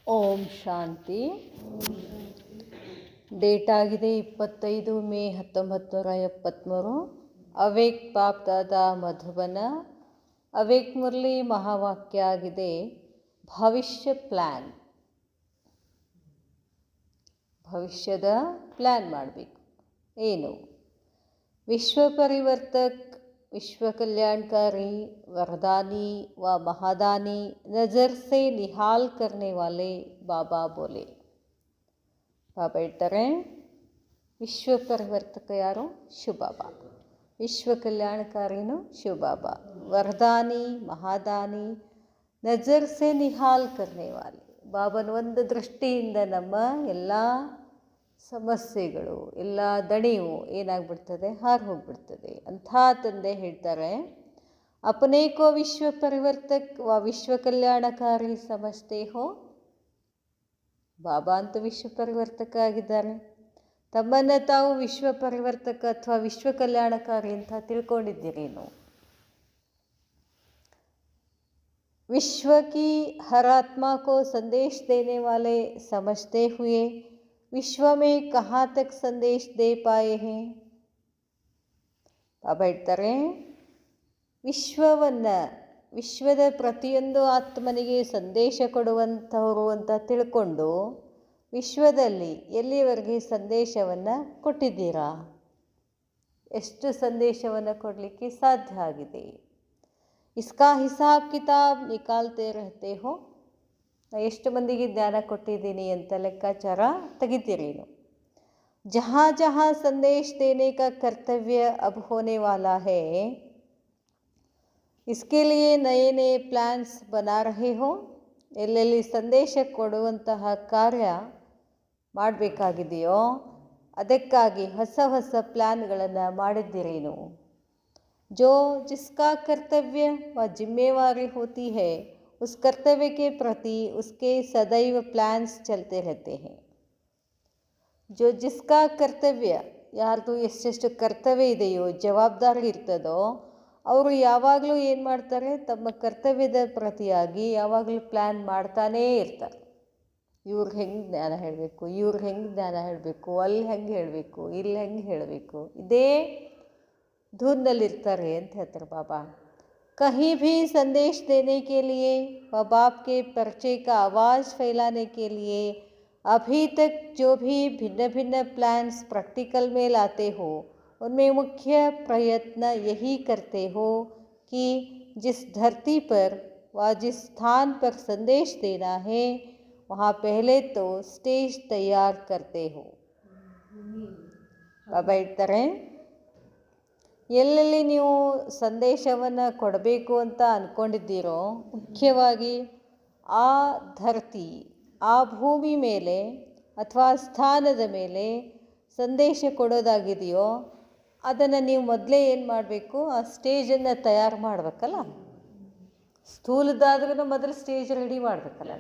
ಓಂ ಶಾಂತಿ. Date ಆಗಿದೆ 25 May 1973. Awake Baap ದಾದಾ Madhuban. Awake Murali ಮಹಾವಾಕ್ಯ ಆಗಿದೆ, ಭವಿಷ್ಯ ಪ್ಲ್ಯಾನ್. ಭವಿಷ್ಯದ ಪ್ಲ್ಯಾನ್ ಮಾಡಬೇಕು. ಏನು? ವಿಶ್ವ ಪರಿವರ್ತಕ್, विश्व कल्याणकारी, वरदानी व महादानी, नज़र से निहाल करने वाले बाबा बोले. ಬಾಬಾ ಹೇಳ್ತಾರೆ, ವಿಶ್ವ ಪರಿವರ್ತಕ ಯಾರು? ಶಿವಬಾಬಾ. ವಿಶ್ವ ಕಲ್ಯಾಣಕಾರಿನು ಶಿವಬಾಬಾ. ವರದಾನಿ, ಮಹಾದಾನಿ, ನಜರ್ ಸೆ ನಿಹಾಲ್ ಕರ್ನೆ ವಾಲೆ. ಬಾಬನ ಒಂದು ದೃಷ್ಟಿಯಿಂದ ನಮ್ಮ ಎಲ್ಲ ಸಮಸ್ಯೆಗಳು, ಎಲ್ಲ ದಣಿವು ಏನಾಗ್ಬಿಡ್ತದೆ, ಹಾರು ಹೋಗ್ಬಿಡ್ತದೆ. ಅಂಥ ತಂದೆ ಹೇಳ್ತಾರೆ, ಅಪನೇ ಕೋ ವಿಶ್ವ ಪರಿವರ್ತಕ್ ವ ವಿಶ್ವ ಕಲ್ಯಾಣಕಾರಿ ಸಮಜ್ತೆ ಹೋ. ಬಾಬಾ ಅಂತೂ ವಿಶ್ವ ಪರಿವರ್ತಕ ಆಗಿದ್ದಾರೆ. ತಮ್ಮನ್ನು ತಾವು ವಿಶ್ವ ಪರಿವರ್ತಕ ಅಥವಾ ವಿಶ್ವ ಕಲ್ಯಾಣಕಾರಿ ಅಂತ ತಿಳ್ಕೊಂಡಿದ್ದೀರೇನು? विश्व की हर आत्मा को संदेश देने वाले समझते हुए विश्व में कहाँ तक संदेश दे पाए हैं. ಬಾಬಾ ಹೇಳ್ತಾರೆ, ವಿಶ್ವದ ಪ್ರತಿಯೊಂದು ಆತ್ಮನಿಗೆ ಸಂದೇಶ ಕೊಡುವಂಥವರು ಅಂತ ತಿಳ್ಕೊಂಡು ವಿಶ್ವದಲ್ಲಿ ಎಲ್ಲಿವರೆಗೆ ಸಂದೇಶವನ್ನು ಕೊಟ್ಟಿದ್ದೀರಾ? ಎಷ್ಟು ಸಂದೇಶವನ್ನು ಕೊಡಲಿಕ್ಕೆ ಸಾಧ್ಯ ಆಗಿದೆ? इसका हिसाब किताब निकालते रहते हो. ಎಷ್ಟು ಮಂದಿಗೆ ಜ್ಞಾನ ಕೊಟ್ಟಿದ್ದೀನಿ ಅಂತ ಲೆಕ್ಕಾಚಾರ ತೆಗಿತೀರೇನು? जहाँ जहाँ संदेश देने का कर्तव्य अब होने वाला है, इसके लिए नए नए प्लान्स बना रहे हो. ಎಲ್ಲೆಲ್ಲಿ ಸಂದೇಶ ಕೊಡುವಂತಹ ಕಾರ್ಯ ಮಾಡಬೇಕಾಗಿದೆಯೋ ಅದಕ್ಕಾಗಿ ಹೊಸ ಹೊಸ ಪ್ಲ್ಯಾನ್ಗಳನ್ನು ಮಾಡಿದ್ದೀರೇನು? जो जिसका कर्तव्य व जिम्मेवारी होती है, उस कर्तव्य के प्रति उसके सदैव प्लान्स चलते रहते हैं. जो जिसका कर्तव्ಯ, ಯಾರ್ದು ಎಷ್ಟೆಷ್ಟು ಕರ್ತವ್ಯ ಇದೆಯೋ, ಜವಾಬ್ದಾರಿ ಇರ್ತದೋ, ಅವರು ಯಾವಾಗಲೂ ಏನು ಮಾಡ್ತಾರೆ, ತಮ್ಮ ಕರ್ತವ್ಯದ ಪ್ರತಿಯಾಗಿ ಯಾವಾಗಲೂ ಪ್ಲ್ಯಾನ್ ಮಾಡ್ತಾನೇ ಇರ್ತಾರೆ. ಇವ್ರಿಗೆ ಹೆಂಗೆ ಜ್ಞಾನ ಹೇಳಬೇಕು, ಇವ್ರಿಗೆ ಹೆಂಗೆ ಜ್ಞಾನ ಹೇಳಬೇಕು, ಅಲ್ಲಿ ಹೆಂಗೆ ಹೇಳಬೇಕು, ಇಲ್ಲಿ ಹೆಂಗೆ ಹೇಳಬೇಕು, ಇದೇ धुनलिर्तारे ಅಂತ ಹೇಳ್ತಾರೆ बाबा. कहीं भी संदेश देने के लिए व बाप के परिचय का आवाज़ फैलाने के लिए अभी तक जो भी भिन्न भिन्न प्लान्स प्रैक्टिकल में लाते हो, उनमें मुख्य प्रयत्न यही करते हो कि जिस धरती पर व जिस स्थान पर संदेश देना है वहाँ पहले तो स्टेज तैयार करते हो. बाबा ಹೇಳ್ತಾರೆ, ಎಲ್ಲೆಲ್ಲಿ ನೀವು ಸಂದೇಶವನ್ನು ಕೊಡಬೇಕು ಅಂತ ಅಂದ್ಕೊಂಡಿದ್ದೀರೋ, ಮುಖ್ಯವಾಗಿ ಆ ಧರ್ತಿ, ಆ ಭೂಮಿ ಮೇಲೆ ಅಥವಾ ಸ್ಥಾನದ ಮೇಲೆ ಸಂದೇಶ ಕೊಡೋದಾಗಿದೆಯೋ ಅದನ್ನು ನೀವು ಮೊದಲೇ ಏನು ಮಾಡಬೇಕು, ಆ ಸ್ಟೇಜನ್ನು ತಯಾರು ಮಾಡಬೇಕಲ್ಲ. ಸ್ಥೂಲದಾದ್ರೂ ಮೊದಲು ಸ್ಟೇಜ್ ರೆಡಿ ಮಾಡಬೇಕಲ್ಲ.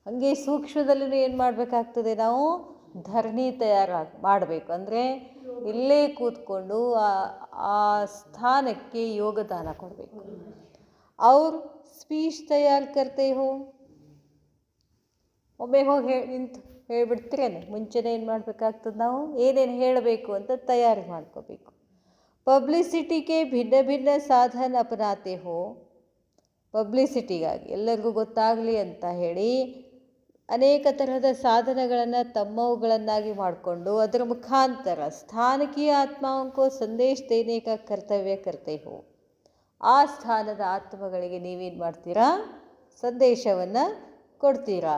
ಹಾಗೆ ಸೂಕ್ಷ್ಮದಲ್ಲೂ ಏನು ಮಾಡಬೇಕಾಗ್ತದೆ, ನಾವು ಧರಣಿ ಮಾಡಬೇಕು. ಅಂದರೆ ಇಲ್ಲೇ ಕೂತ್ಕೊಂಡು ಆ ಸ್ಥಾನಕ್ಕೆ ಯೋಗದಾನ ಕೊಡಬೇಕು. ಅವ್ರು ಸ್ಪೀಚ್ ತಯಾರು ಕರ್ತೆ ಹೋ. ಒಮ್ಮೆ ಹೋಗಿ ನಿಂತು ಹೇಳಿಬಿಡ್ತೀರೇನೆ, ಮುಂಚೆನೇ ಏನು ಮಾಡಬೇಕಾಗ್ತದೆ, ನಾವು ಏನೇನು ಹೇಳಬೇಕು ಅಂತ ತಯಾರಿ ಮಾಡ್ಕೋಬೇಕು. ಪಬ್ಲಿಸಿಟಿಗೆ ಭಿನ್ನ ಭಿನ್ನ ಸಾಧನ ಅಪನಾತೆ ಹೋ. ಪಬ್ಲಿಸಿಟಿಗಾಗಿ, ಎಲ್ಲರಿಗೂ ಗೊತ್ತಾಗಲಿ ಅಂತ ಹೇಳಿ ಅನೇಕ ತರಹದ ಸಾಧನಗಳನ್ನು ತಮ್ಮವುಗಳನ್ನಾಗಿ ಮಾಡಿಕೊಂಡು ಅದರ ಮುಖಾಂತರ ಸ್ಥಾನಕೀಯ ಆತ್ಮಾಂಕೋ ಸಂದೇಶ ದೇನೆ ಕಾ ಕರ್ತವ್ಯ ಕರ್ತೆ ಹೋ. ಆ ಸ್ಥಾನದ ಆತ್ಮಗಳಿಗೆ ನೀವೇನು ಮಾಡ್ತೀರಾ, ಸಂದೇಶವನ್ನು ಕೊಡ್ತೀರಾ.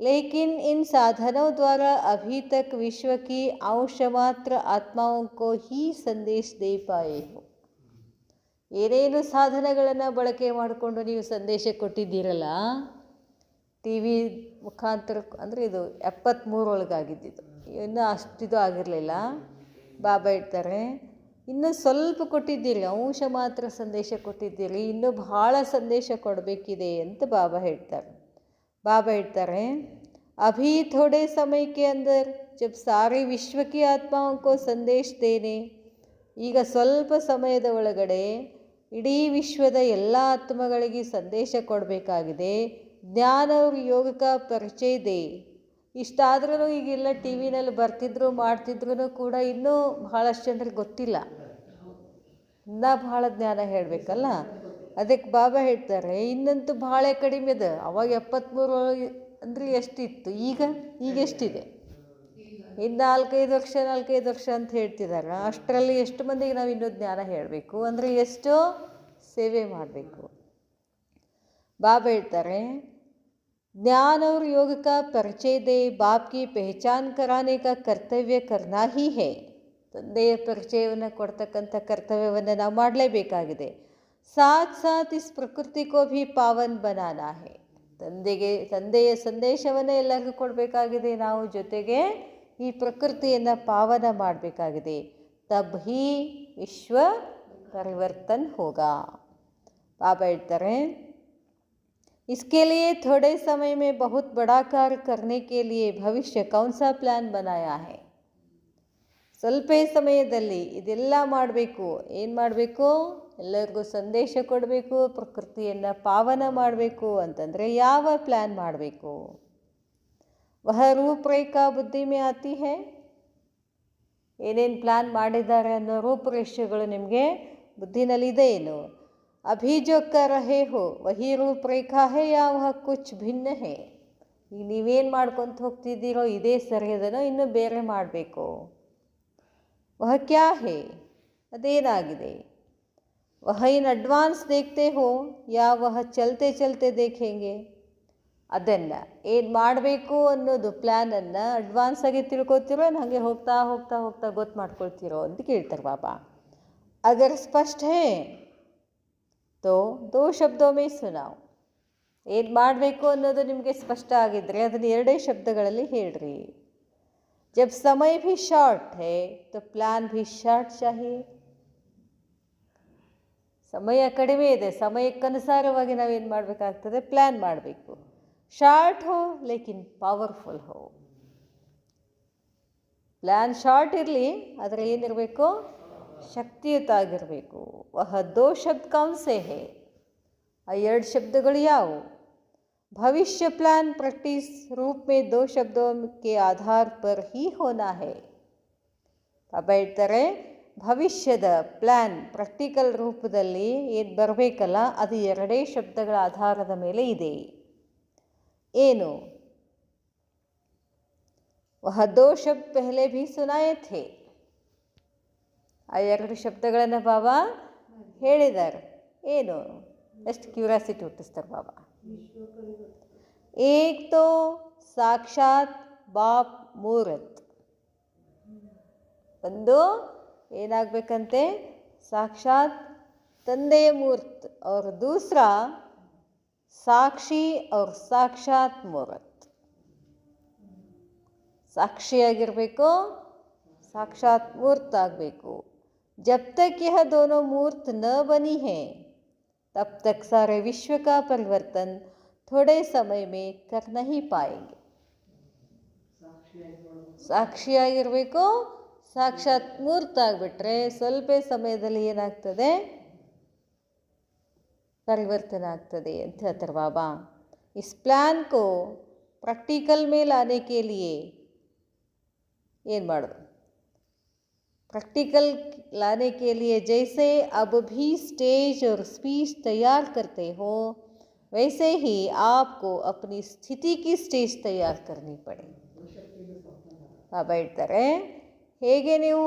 ಲೇಕಿನ್ ಇನ್ ಸಾಧನೋ ದ್ವಾರ ಅಭಿ ತಕ್ ವಿಶ್ವ ಕಿ ಅಂಶ ಮಾತ್ರ ಆತ್ಮಾಂಕೋ ಹೀ ಸಂದೇಶ ದೇ ಪಾಯೆ ಹೋ. ಏನೇನು ಸಾಧನಗಳನ್ನು ಬಳಕೆ ಮಾಡಿಕೊಂಡು ನೀವು ಸಂದೇಶ ಕೊಟ್ಟಿದ್ದೀರಲ್ಲ, ಟಿ ವಿ ಮುಖಾಂತರ, ಅಂದರೆ ಇದು 73 ಒಳಗಾಗಿದ್ದಿದ್ದು, ಇನ್ನೂ ಅಷ್ಟಿದು ಆಗಿರಲಿಲ್ಲ. ಬಾಬಾ ಹೇಳ್ತಾರೆ, ಇನ್ನೂ ಸ್ವಲ್ಪ ಕೊಟ್ಟಿದ್ದೀರಿ, ಅಂಶ ಮಾತ್ರ ಸಂದೇಶ ಕೊಟ್ಟಿದ್ದೀರಿ, ಇನ್ನೂ ಬಹಳ ಸಂದೇಶ ಕೊಡಬೇಕಿದೆ ಅಂತ ಬಾಬಾ ಹೇಳ್ತಾರೆ. ಬಾಬಾ ಹೇಳ್ತಾರೆ, ಅಭಿ ಥೋಡೆ ಸಮಯಕ್ಕೆ ಅಂದರ್ ಜಬ್ ಸಾರಿ ವಿಶ್ವಕ್ಕೆ ಆತ್ಮಾಂಕೋ ಸಂದೇಶ ದೇನೆ. ಈಗ ಸ್ವಲ್ಪ ಸಮಯದ ಒಳಗಡೆ ಇಡೀ ವಿಶ್ವದ ಎಲ್ಲ ಆತ್ಮಗಳಿಗೆ ಸಂದೇಶ ಕೊಡಬೇಕಾಗಿದೆ. ಜ್ಞಾನ और योग का ಪರಿಚಯ ದೇ. ಇಷ್ಟಾದ್ರೂ ಈಗೆಲ್ಲ ಟಿ ವಿನಲ್ಲಿ ಬರ್ತಿದ್ರು ಮಾಡ್ತಿದ್ರು ಕೂಡ ಇನ್ನೂ ಭಾಳಷ್ಟು ಜನರಿಗೆ ಗೊತ್ತಿಲ್ಲ. ಇನ್ನೂ ಭಾಳ ಜ್ಞಾನ ಹೇಳಬೇಕಲ್ಲ. ಅದಕ್ಕೆ ಬಾಬಾ ಹೇಳ್ತಾರೆ ಇನ್ನಂತೂ ಭಾಳ ಕಡಿಮೆ ಇದೆ. ಅವಾಗ 73 ಅಂದರೆ ಎಷ್ಟಿತ್ತು, ಈಗ ಎಷ್ಟಿದೆ? ಇನ್ನು 4-5 ವರ್ಷ ಅಂತ ಹೇಳ್ತಿದ್ದಾರೆ. ಅಷ್ಟರಲ್ಲಿ ಎಷ್ಟು ಮಂದಿಗೆ ನಾವು ಇನ್ನೂ ಜ್ಞಾನ ಹೇಳಬೇಕು ಅಂದರೆ ಎಷ್ಟು ಸೇವೆ ಮಾಡಬೇಕು. ಬಾಬಾ ಹೇಳ್ತಾರೆ ज्ञान और योग का परिचय दे, बाप की पहचान कराने का कर्तव्य करना ही है. ತಂದೆಯ ಪರಿಚಯವನ್ನು ಕೊಡ್ತಕ್ಕಂಥ ಕರ್ತವ್ಯವನ್ನು ನಾವು ಮಾಡಲೇಬೇಕಾಗಿದೆ. ಸಾಥ್ ಸಾಥ್ ಇಸ್ ಪ್ರಕೃತಿ ಕೋ ಭಿ ಪಾವನ್ ಬನಾನಾ ಹೇ. ತಂದೆಯ ಸಂದೇಶವನ್ನು ಎಲ್ಲರಿಗೂ ಕೊಡಬೇಕಾಗಿದೆ. ನಾವು ಜೊತೆಗೆ ಈ ಪ್ರಕೃತಿಯನ್ನು ಪಾವನ ಮಾಡಬೇಕಾಗಿದೆ. ತಬ್ ಹಿ ವಿಶ್ವ ಪರಿವರ್ತನ್ ಹೋಗಾ. ಬಾಬಾ ಹೇಳ್ತಾರೆ इसके लिए थोड़े समय में बहुत बड़ा कार्य करने के लिए भविष्य कौन सा प्लान बनाया है. ಸ್ವಲ್ಪ ಸಮಯದಲ್ಲಿ ಇದೆಲ್ಲ ಮಾಡಬೇಕು. ಏನು ಮಾಡಬೇಕು? ಎಲ್ಲರಿಗೂ ಸಂದೇಶ ಕೊಡಬೇಕು, ಪ್ರಕೃತಿಯನ್ನು ಪಾವನ ಮಾಡಬೇಕು ಅಂತಂದರೆ ಯಾವ ಪ್ಲ್ಯಾನ್ ಮಾಡಬೇಕು? ವಹ ರೂಪರೇಖಾ ಬುದ್ಧಿ ಮೇ ಆತಿ ಹೈ. ಏನೇನು ಪ್ಲ್ಯಾನ್ ಮಾಡಿದ್ದಾರೆ ಅನ್ನೋ ರೂಪರೇಷೆಗಳು ನಿಮಗೆ ಬುದ್ಧಿನಲ್ಲಿದೆ ಏನು? अभी जो कर रहे हो वही रूपरेखा है या वह कुछ भिन्न है. ಈಗ ನೀವೇನು ಮಾಡ್ಕೊತ ಹೋಗ್ತಿದ್ದೀರೋ ಇದೇ ಸರಿಯದನೋ ಇನ್ನೂ ಬೇರೆ ಮಾಡಬೇಕು? वह क्या है, ಅದೇನಾಗಿದೆ? वह इन ಅಡ್ವಾನ್ಸ್ देखते हो या वह चलते चलते देखेंगे. ಅದನ್ನು ಏನು ಮಾಡಬೇಕು ಅನ್ನೋದು ಪ್ಲ್ಯಾನನ್ನು ಅಡ್ವಾನ್ಸ್ ಆಗಿ ತಿಳ್ಕೊತಿರೋ ಹಾಗೆ ಹೋಗ್ತಾ ಹೋಗ್ತಾ ಹೋಗ್ತಾ ಗೊತ್ತು ಮಾಡ್ಕೊಳ್ತಿರೋ ಅಂತ ಕೇಳ್ತಾರೆ ಬಾಬಾ. ಅಗರ್ ಸ್ಪಷ್ಟ ಹೇ ತೋ 2 ಶಬ್ದೋ ಮೇ ಸುನಾವ್. ಏನು ಮಾಡಬೇಕು ಅನ್ನೋದು ನಿಮಗೆ ಸ್ಪಷ್ಟ ಆಗಿದ್ದರೆ ಅದನ್ನು 2 ಶಬ್ದಗಳಲ್ಲಿ ಹೇಳ್ರಿ. ಜಬ್ ಸಮಯ ಭಿ ಶಾರ್ಟ್ ಹೇ ತೋ ಪ್ಲ್ಯಾನ್ ಭಿ ಶಾರ್ಟ್ ಚಾಹಿಯೇ. ಸಮಯ ಕಡಿಮೆ ಇದೆ, ಸಮಯಕ್ಕನುಸಾರವಾಗಿ ನಾವೇನು ಮಾಡಬೇಕಾಗ್ತದೆ? ಪ್ಲ್ಯಾನ್ ಮಾಡಬೇಕು. ಶಾರ್ಟ್ ಹೋ ಲೇಕಿನ್ ಪವರ್ಫುಲ್ ಹೋ. ಪ್ಲ್ಯಾನ್ ಶಾರ್ಟ್ ಇರಲಿ, ಆದರೆ ಏನಿರಬೇಕು? ಶಕ್ತಿಯುತ ಆಗಿರಬೇಕು. ವಹ 2 ಶಬ್ದ ಕೌನ್ ಸೆ ಹೇ. ಆ 2 ಶಬ್ದಗಳು ಯಾವುವು? ಭವಿಷ್ಯ ಪ್ಲಾನ್ प्रैक्टिस रूप में 2 शब्दों के आधार पर ही होना है. ಬಾಬಾ ಹೇಳ್ತಾರೆ ಭವಿಷ್ಯದ ಪ್ಲ್ಯಾನ್ ಪ್ರಾಕ್ಟಿಕಲ್ ರೂಪದಲ್ಲಿ ಏನು ಬರಬೇಕಲ್ಲ ಅದು 2 ಶಬ್ದಗಳ ಆಧಾರದ ಮೇಲೆ ಇದೆ. ಏನು? ವಹ 2 ಶಬ್ದ ಪಹಲೆ ಭಿ ಸುನಾಯೇ ಥೇ. ಆ 2 ಶಬ್ದಗಳನ್ನು ಬಾಬಾ ಹೇಳಿದ್ದಾರೆ. ಏನು? ಎಷ್ಟು ಕ್ಯೂರಿಯಾಸಿಟಿ ಹುಟ್ಟಿಸ್ತಾರೆ ಬಾಬಾ. ಏಕ್ ತೋ ಸಾಕ್ಷಾತ್ ಬಾಪ್ ಮೂರತ್. ಒಂದು ಏನಾಗಬೇಕಂತೆ? ಸಾಕ್ಷಾತ್ ತಂದೆಯ ಮೂರ್ತ್. और दूसरा ಸಾಕ್ಷಿ और ಸಾಕ್ಷಾತ್ ಮೂರತ್. ಸಾಕ್ಷಿಯಾಗಿರಬೇಕು, ಸಾಕ್ಷಾತ್ ಮೂರ್ತ ಆಗಬೇಕು. जब तक यह दोनों मूर्त न बनी है तब तक सारे विश्व का परिवर्तन थोड़े समय में कर नहीं पाएंगे. ಸಾಕ್ಷಿಯಾಗಿರಬೇಕು, ಸಾಕ್ಷಾತ್ ಮೂರ್ತ ಆಗಿಬಿಟ್ರೆ ಸ್ವಲ್ಪ ಸಮಯದಲ್ಲಿ ಏನಾಗ್ತದೆ? ಪರಿವರ್ತನೆ ಆಗ್ತದೆ ಅಂತ ಹೇಳ್ತಾರೆ ಬಾಬಾ. इस प्लान को प्रैक्टिकल में लाने के लिए ಏನು ಮಾಡೋದು? प्रैक्टिकल लाने के लिए जैसे अब भी स्टेज और स्पीच तैयार करते हो वैसे ही आपको अपनी स्थिति की स्टेज तैयार करनी पड़े. ಬಾಬಾ ಹೇಳ್ತಾರೆ ಹೇಗೆ ನೀವು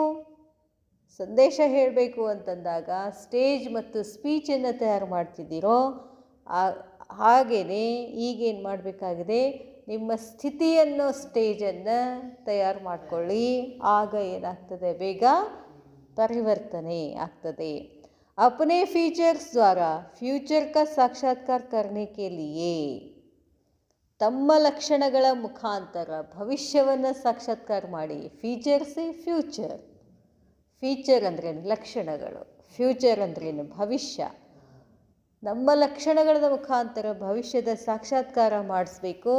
ಸಂದೇಶ ಹೇಳಬೇಕು ಅಂತಂದಾಗ ಸ್ಟೇಜ್ ಮತ್ತು ಸ್ಪೀಚನ್ನು ತಯಾರು ಮಾಡ್ತಿದ್ದೀರೋ ಹಾಗೆಯೇ ಈಗೇನು ಮಾಡಬೇಕಾಗಿದೆ? ನಿಮ್ಮ ಸ್ಥಿತಿಯನ್ನು ಸ್ಟೇಜನ್ನು ತಯಾರು ಮಾಡಿಕೊಳ್ಳಿ. ಆಗ ಏನಾಗ್ತದೆ? ಬೇಗ ಪರಿವರ್ತನೆ ಆಗ್ತದೆ. अपने फीचर्स द्वारा फ्यूचर का साक्षात्कार करने के लिए ತಮ್ಮ ಲಕ್ಷಣಗಳ ಮುಖಾಂತರ ಭವಿಷ್ಯವನ್ನು ಸಾಕ್ಷಾತ್ಕಾರ ಮಾಡಿ. ಫೀಚರ್ಸೇ ಫ್ಯೂಚರ್. ಫೀಚರ್ ಅಂದ್ರೇನು? ಲಕ್ಷಣಗಳು. ಫ್ಯೂಚರ್ ಅಂದ್ರೇನು? ಭವಿಷ್ಯ. ನಮ್ಮ ಲಕ್ಷಣಗಳ ಮುಖಾಂತರ ಭವಿಷ್ಯದ ಸಾಕ್ಷಾತ್ಕಾರ ಮಾಡಿಸ್ಬೇಕು.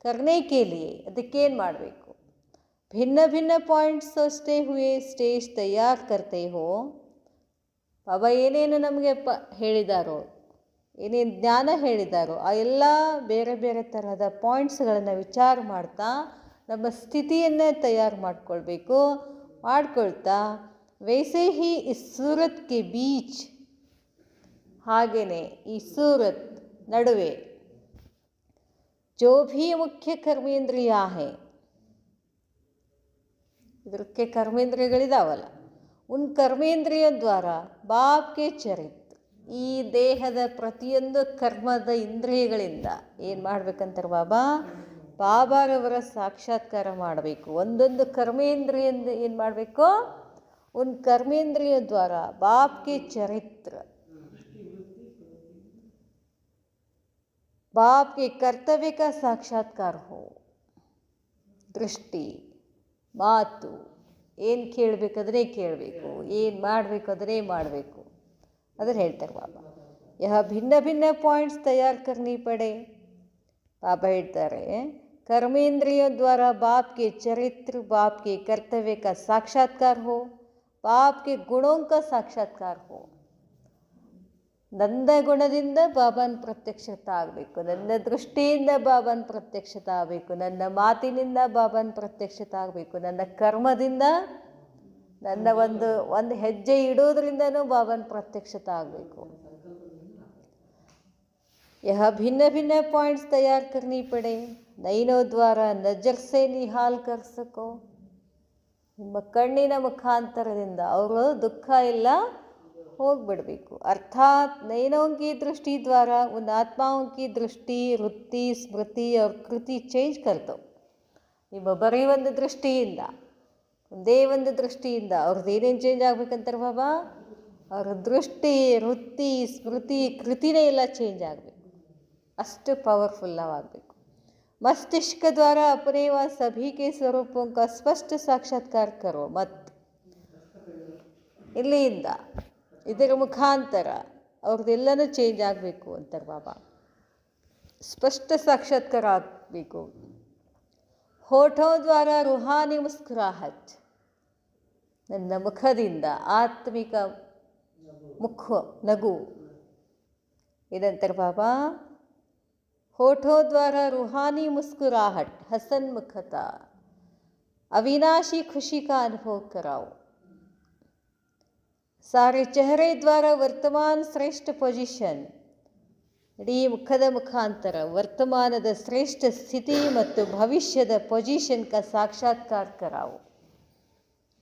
करने के लिए ಅದಕ್ಕೇನು ಮಾಡಬೇಕು? भिन्न भिन्न पॉइंट्स सोचते हुए स्टेज तैयार करते हो. ಬಾಬಾ ಏನೇನು ನಮಗೆ ಹೇಳಿದಾರೋ ಏನೇನು ಜ್ಞಾನ ಹೇಳಿದಾರೋ ಆ ಎಲ್ಲ ಬೇರೆ ಬೇರೆ ತರಹದ ಪಾಯಿಂಟ್ಸ್ಗಳನ್ನು ವಿಚಾರ ಮಾಡ್ತಾ ನಮ್ಮ ಸ್ಥಿತಿಯನ್ನೇ ತಯಾರು ಮಾಡ್ಕೊಳ್ತಾ ವೈಸೆ ಹಿ ಇಸ್ ಸೂರತ್ ಕೆ ಬೀಚ್, ಹಾಗೆಯೇ ಈ ಸೂರತ್ ನಡುವೆ ಜೋ ಭೀ ಮುಖ್ಯ ಕರ್ಮೇಂದ್ರಿಯ ಹೇ, ಇದಕ್ಕೆ ಕರ್ಮೇಂದ್ರಿಯಗಳಿದಾವಲ್ಲ, ಉನ್ ಕರ್ಮೇಂದ್ರಿಯ ದ್ವಾರ ಬಾಪ್ ಕೆ ಚರಿತ್ರ, ಈ ದೇಹದ ಪ್ರತಿಯೊಂದು ಕರ್ಮದ ಇಂದ್ರಿಯಗಳಿಂದ ಏನು ಮಾಡ್ಬೇಕಂತಾರೆ ಬಾಬಾರವರ ಸಾಕ್ಷಾತ್ಕಾರ ಮಾಡಬೇಕು. ಒಂದೊಂದು ಕರ್ಮೇಂದ್ರಿಯಿಂದ ಏನು ಮಾಡಬೇಕು, ಉನ್ ಕರ್ಮೇಂದ್ರಿಯ ದ್ವಾರ ಬಾಪ್ ಕೆ ಚರಿತ್ರ, बाप के कर्तव्य का साक्षात्कार हो. ದೃಷ್ಟಿ, ಮಾತು, ಏನು ಕೇಳಬೇಕಾದ್ರೆ ಕೇಳಬೇಕು, ಏನು ಮಾಡಬೇಕಾದ್ರೆ ಮಾಡಬೇಕು, ಅದನ್ನು ಹೇಳ್ತಾರೆ ಬಾಬಾ. ಯಹ ಭಿನ್ನ ಭಿನ್ನ ಪಾಯಿಂಟ್ಸ್ ತಯಾರು ಕರ್ನಿ ಪಡೆ. ಬಾಬಾ ಹೇಳ್ತಾರೆ कर्मेंद्रियों द्वारा बाप के चरित्र, बाप के कर्तव्य का साक्षात्कार हो, बाप के गुणों का साक्षात्कार हो. ನನ್ನ ಗುಣದಿಂದ ಬಾಬಾನ ಪ್ರತ್ಯಕ್ಷತೆ ಆಗಬೇಕು, ನನ್ನ ದೃಷ್ಟಿಯಿಂದ ಬಾಬಾನ ಪ್ರತ್ಯಕ್ಷತೆ ಆಗಬೇಕು, ನನ್ನ ಮಾತಿನಿಂದ ಬಾಬಾನ ಪ್ರತ್ಯಕ್ಷತೆ ಆಗಬೇಕು, ನನ್ನ ಕರ್ಮದಿಂದ, ನನ್ನ ಒಂದು ಹೆಜ್ಜೆ ಇಡೋದ್ರಿಂದನೂ ಬಾಬಾನ ಪ್ರತ್ಯಕ್ಷತೆ ಆಗಬೇಕು. ಯಹ ಭಿನ್ನ ಭಿನ್ನ ಪಾಯಿಂಟ್ಸ್ ತಯಾರು ಕರ್ನಿ ಪಡೆ. ನೈನೋ ದ್ವಾರ ನಜರ್ಸೆ ನಿಹಾಲ್ ಕರ್ ಸಕೋ. ನಿಮ್ಮ ಕಣ್ಣಿನ ಮುಖಾಂತರದಿಂದ ಅವರು ದುಃಖ ಎಲ್ಲ ಹೋಗ್ಬಿಡಬೇಕು. अर्थात नयनों की दृष्टि द्वारा उन आत्माओं की दृष्टि, वृत्ति, स्मृति और कृति चेंज कर दो. ನಿಮ್ಮ ಬರೀ ಒಂದು ದೃಷ್ಟಿಯಿಂದ, ಒಂದೇ ಒಂದು ದೃಷ್ಟಿಯಿಂದ ಅವ್ರದ್ದು ಏನೇನು ಚೇಂಜ್ ಆಗ್ಬೇಕಂತಾರೆ ಬಾಬಾ, ಅವ್ರ ದೃಷ್ಟಿ, ವೃತ್ತಿ, ಸ್ಮೃತಿ, ಕೃತಿನೇ ಎಲ್ಲ ಚೇಂಜ್ ಆಗಬೇಕು. ಅಷ್ಟು ಪವರ್ಫುಲ್ ಆಗಬೇಕು. ಮಸ್ತಿಷ್ಕ ದ್ವಾರ अपने व सभी के स्वरूपों का स्पष्ट साक्षात्कार करो. ಮತ್ತು ಇಲ್ಲಿಂದ ಇದರ ಮುಖಾಂತರ ಅವ್ರದ್ದೆಲ್ಲನೂ ಚೇಂಜ್ ಆಗಬೇಕು ಅಂತಾರೆ ಬಾಬಾ. ಸ್ಪಷ್ಟ ಸಾಕ್ಷಾತ್ಕಾರ ಆಗಬೇಕು. ಹೋಠೋ ದ್ವಾರ ರುಹಾನಿ ಮುಸ್ಕುರಾಹಟ್, ನನ್ನ ಮುಖದಿಂದ ಆತ್ಮಿಕ ನಗು. ಇದಂತಾರೆ ಬಾಬಾ, ಹೋಠೋ ದ್ವಾರ ರುಹಾನಿ ಮುಸ್ಕುರಾಹಟ್, ಹಸನ್ ಮುಖತ, ಅವಿನಾಶಿ ಖುಷಿ ಕಾ ಅನುಭವ कराओ. ಸಾರೆ ಚೆಹರೆ ದ್ವಾರ ವರ್ತಮಾನ ಶ್ರೇಷ್ಠ ಪೊಸಿಷನ್, ಇಡೀ ಮುಖದ ಮುಖಾಂತರ ವರ್ತಮಾನದ ಶ್ರೇಷ್ಠ ಸ್ಥಿತಿ ಮತ್ತು ಭವಿಷ್ಯದ ಪೊಸಿಷನ್ ಕ ಸಾಕ್ಷಾತ್ಕಾರ ಕರಾವು.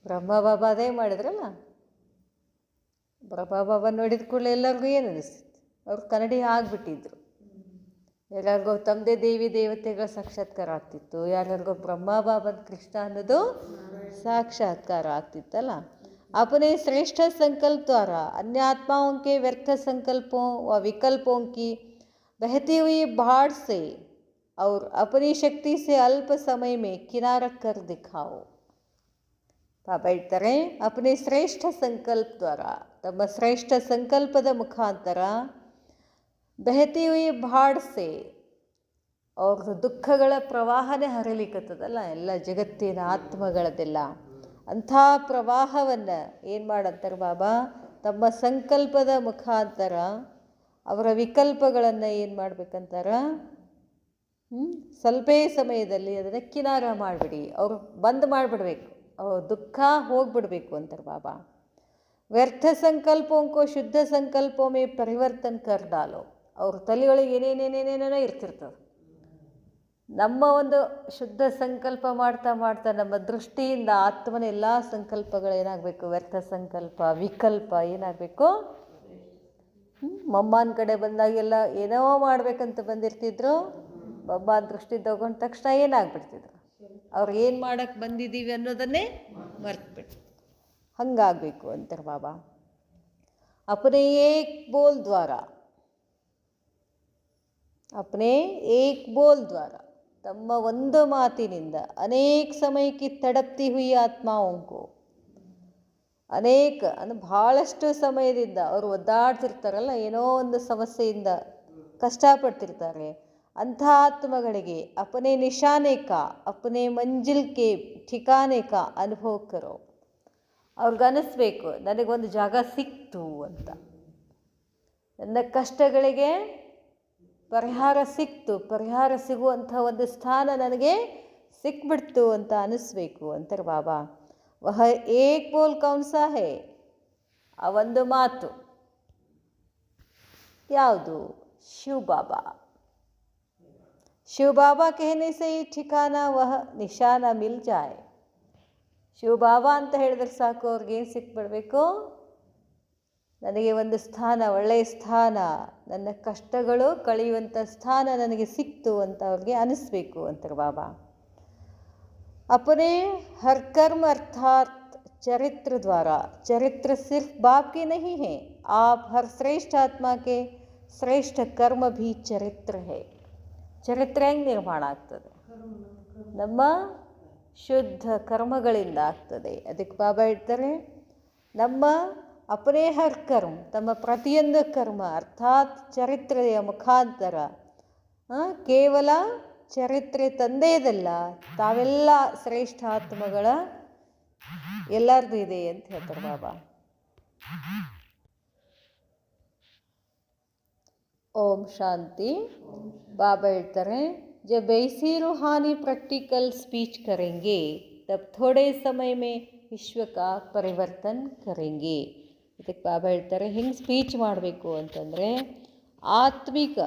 ಬ್ರಹ್ಮ ಬಾಬಾ ಅದೇ ಮಾಡಿದ್ರಲ್ಲ. ಬ್ರಹ್ಮ ಬಾಬಾ ನೋಡಿದ ಕೂಡಲೇ ಎಲ್ಲರಿಗೂ ಏನು ಅನಿಸ್ತಿತ್ತು, ಅವ್ರು ಕನ್ನಡಿ ಆಗಿಬಿಟ್ಟಿದ್ರು. ಯಾರ್ಯಾರಿಗೋ ತಮ್ಮದೇ ದೇವಿ ದೇವತೆಗಳ ಸಾಕ್ಷಾತ್ಕಾರ ಆಗ್ತಿತ್ತು, ಯಾರ್ಯಾರಿಗೋ ಬ್ರಹ್ಮ ಬಾಬನ ಕೃಷ್ಣ ಅನ್ನೋದು ಸಾಕ್ಷಾತ್ಕಾರ ಆಗ್ತಿತ್ತಲ್ಲ. अपने श्रेष्ठ संकल्प द्वारा अन्य आत्माओं के व्यर्थ संकल्पों व विकल्पों की बहती हुई बाढ़ से और अपनी शक्ति से अल्प समय में किनारा कर दिखाओ. ಬಾಬಾ ಹೇಳ್ತಾರೆ, अपने श्रेष्ठ संकल्प द्वारा, ತಮ್ಮ ಶ್ರೇಷ್ಠ ಸಂಕಲ್ಪದ ಮುಖಾಂತರ ಬಹತಿ ಹುಯಿ ಬಾಢ್ ಸೆ, ಅವ್ರದ್ದು ದುಃಖಗಳ ಪ್ರವಾಹನೇ ಹರಿಲಿಕ್ಕತ್ತದಲ್ಲ ಎಲ್ಲ ಜಗತ್ತಿನ ಆತ್ಮಗಳದೆಲ್ಲ. ಅಂಥ ಪ್ರವಾಹವನ್ನು ಏನು ಮಾಡಂತಾರೆ ಬಾಬಾ, ತಮ್ಮ ಸಂಕಲ್ಪದ ಮುಖಾಂತರ ಅವರ ವಿಕಲ್ಪಗಳನ್ನು ಏನು ಮಾಡ್ಬೇಕಂತಾರ, ಸ್ವಲ್ಪೇ ಸಮಯದಲ್ಲಿ ಅದನ್ನು ಕಿನಾರ ಮಾಡಿಬಿಡಿ, ಅವರು ಬಂದ್ ಮಾಡಿಬಿಡ್ಬೇಕು, ಅವ್ರ ದುಃಖ ಹೋಗ್ಬಿಡ್ಬೇಕು ಅಂತಾರೆ ಬಾಬಾ. ವ್ಯರ್ಥ ಸಂಕಲ್ಪೋಂಕೋ ಶುದ್ಧ ಸಂಕಲ್ಪೊಮ್ಮೆ ಪರಿವರ್ತನ ಕರ್ ಡಾಲೋ. ಅವ್ರ ತಲೆಯೊಳಗೆ ಏನೇನೇನೇನೇನೋ ಇರ್ತಿರ್ತದೆ. ನಮ್ಮ ಒಂದು ಶುದ್ಧ ಸಂಕಲ್ಪ ಮಾಡ್ತಾ ಮಾಡ್ತಾ ನಮ್ಮ ದೃಷ್ಟಿಯಿಂದ ಆತ್ಮನ ಎಲ್ಲ ಸಂಕಲ್ಪಗಳೇನಾಗಬೇಕು, ವ್ಯರ್ಥ ಸಂಕಲ್ಪ, ವಿಕಲ್ಪ ಏನಾಗಬೇಕು. ಮಮ್ಮನ ಕಡೆ ಬಂದಾಗೆಲ್ಲ ಏನೋ ಮಾಡ್ಬೇಕಂತ ಬಂದಿರ್ತಿದ್ರು, ಮಮ್ಮ ದೃಷ್ಟಿ ತಗೊಂಡ ತಕ್ಷಣ ಏನಾಗ್ಬಿಡ್ತಿದ್ರು, ಅವ್ರು ಏನು ಮಾಡೋಕ್ಕೆ ಬಂದಿದ್ದೀವಿ ಅನ್ನೋದನ್ನೇ ಮರ್ತ್ಬಿಟ್ಟು. ಹಂಗಾಗಬೇಕು ಅಂತಾರೆ ಬಾಬಾ. ಅಪನೇ ಏಕ್ ಬೋಲ್ ದ್ವಾರ, ಅಪನೇ ಏಕ್ ಬೋಲ್ ದ್ವಾರ, ತಮ್ಮ ಒಂದು ಮಾತಿನಿಂದ ಅನೇಕ ಸಮಯಕ್ಕೆ ತಡಪ್ತಿ ಹುಯಿ ಆತ್ಮಾವಂಕು, ಅನೇಕ ಅಂದರೆ ಭಾಳಷ್ಟು ಸಮಯದಿಂದ ಅವರು ಒದ್ದಾಡ್ತಿರ್ತಾರಲ್ಲ, ಏನೋ ಒಂದು ಸಮಸ್ಯೆಯಿಂದ ಕಷ್ಟಪಡ್ತಿರ್ತಾರೆ, ಅಂಥ ಆತ್ಮಗಳಿಗೆ ಅಪನೆ ನಿಶಾನೆ ಕಾ, ಅಪನೆ ಮಂಜಿಲ್ ಕೆ ठिकाने का ಅನುಭವ ಕರೋ. ಅವ್ರಿಗನ್ನಿಸ್ಬೇಕು ನನಗೊಂದು ಜಾಗ ಸಿಕ್ತು ಅಂತ, ನನ್ನ ಕಷ್ಟಗಳಿಗೆ ಪರಿಹಾರ ಸಿಕ್ತು, ಪರಿಹಾರ ಸಿಗುವಂಥ ಒಂದು ಸ್ಥಾನ ನನಗೆ ಸಿಕ್ಬಿಡ್ತು ಅಂತ ಅನ್ನಿಸ್ಬೇಕು ಅಂತಾರೆ ಬಾಬಾ. ವಹ ಏಕ್ ಬೋಲ್ ಕೌನ್ಸಾ ಹೇ, ಆ ಒಂದು ಮಾತು ಯಾವುದು? ಶಿವ ಬಾಬಾ. ಶಿವ ಬಾಬಾ कहने से ही ठिकाना वह निशाना मिल जाए. ಶಿವ ಬಾಬಾ ಅಂತ ಹೇಳಿದ್ರೆ ಸಾಕು, ಅವ್ರಿಗೇನು ಸಿಕ್ಬಿಡ್ಬೇಕು? ನನಗೆ ಒಂದು ಸ್ಥಾನ, ಒಳ್ಳೆಯ ಸ್ಥಾನ, ನನ್ನ ಕಷ್ಟಗಳು ಕಳೆಯುವಂಥ ಸ್ಥಾನ ನನಗೆ ಸಿಕ್ತು ಅಂತ ಅವ್ರಿಗೆ ಅನಿಸ್ಬೇಕು ಅಂತಾರೆ ಬಾಬಾ. अपने हर कर्म अर्थात चरित्र द्वारा, चरित्र सिर्फ बाप के नहीं है, आप हर श्रेष्ठ आत्मा के ಶ್ರೇಷ್ಠ ಕರ್ಮ ಭೀ ಚರಿತ್ರ ಹೇ. ಚರಿತ್ರೆ ಹೆಂಗೆ ನಿರ್ಮಾಣ ಆಗ್ತದೆ? ನಮ್ಮ ಶುದ್ಧ ಕರ್ಮಗಳಿಂದ ಆಗ್ತದೆ. ಅದಕ್ಕೆ ಬಾಬಾ ಹೇಳ್ತಾರೆ, ನಮ್ಮ ಅಪನೇ ಹರ್ ಕರ್ಮ, ತಮ್ಮ ಪ್ರತಿಯೊಂದು ಕರ್ಮ ಅರ್ಥಾತ್ ಚರಿತ್ರೆಯ ಮುಖಾಂತರ, ಕೇವಲ ಚರಿತ್ರೆ ತಂದೆಯದಲ್ಲ, ತಾವೆಲ್ಲ ಶ್ರೇಷ್ಠ ಆತ್ಮಗಳ ಎಲ್ಲರದು ಇದೆ ಅಂತ ಹೇಳ್ತಾರೆ ಬಾಬಾ. ಓಂ ಶಾಂತಿ. ಬಾಬಾ ಹೇಳ್ತಾರೆ, जब ऐसी रूहानी प्रैक्टिकल स्पीच करेंगे तब थोड़े समय में विश्व का परिवर्तन करेंगे. ಇದಕ್ಕೆ ಬಾಬಾ ಹೇಳ್ತಾರೆ, ಹಿಂಗೆ ಸ್ಪೀಚ್ ಮಾಡಬೇಕು ಅಂತಂದರೆ ಆತ್ಮಿಕ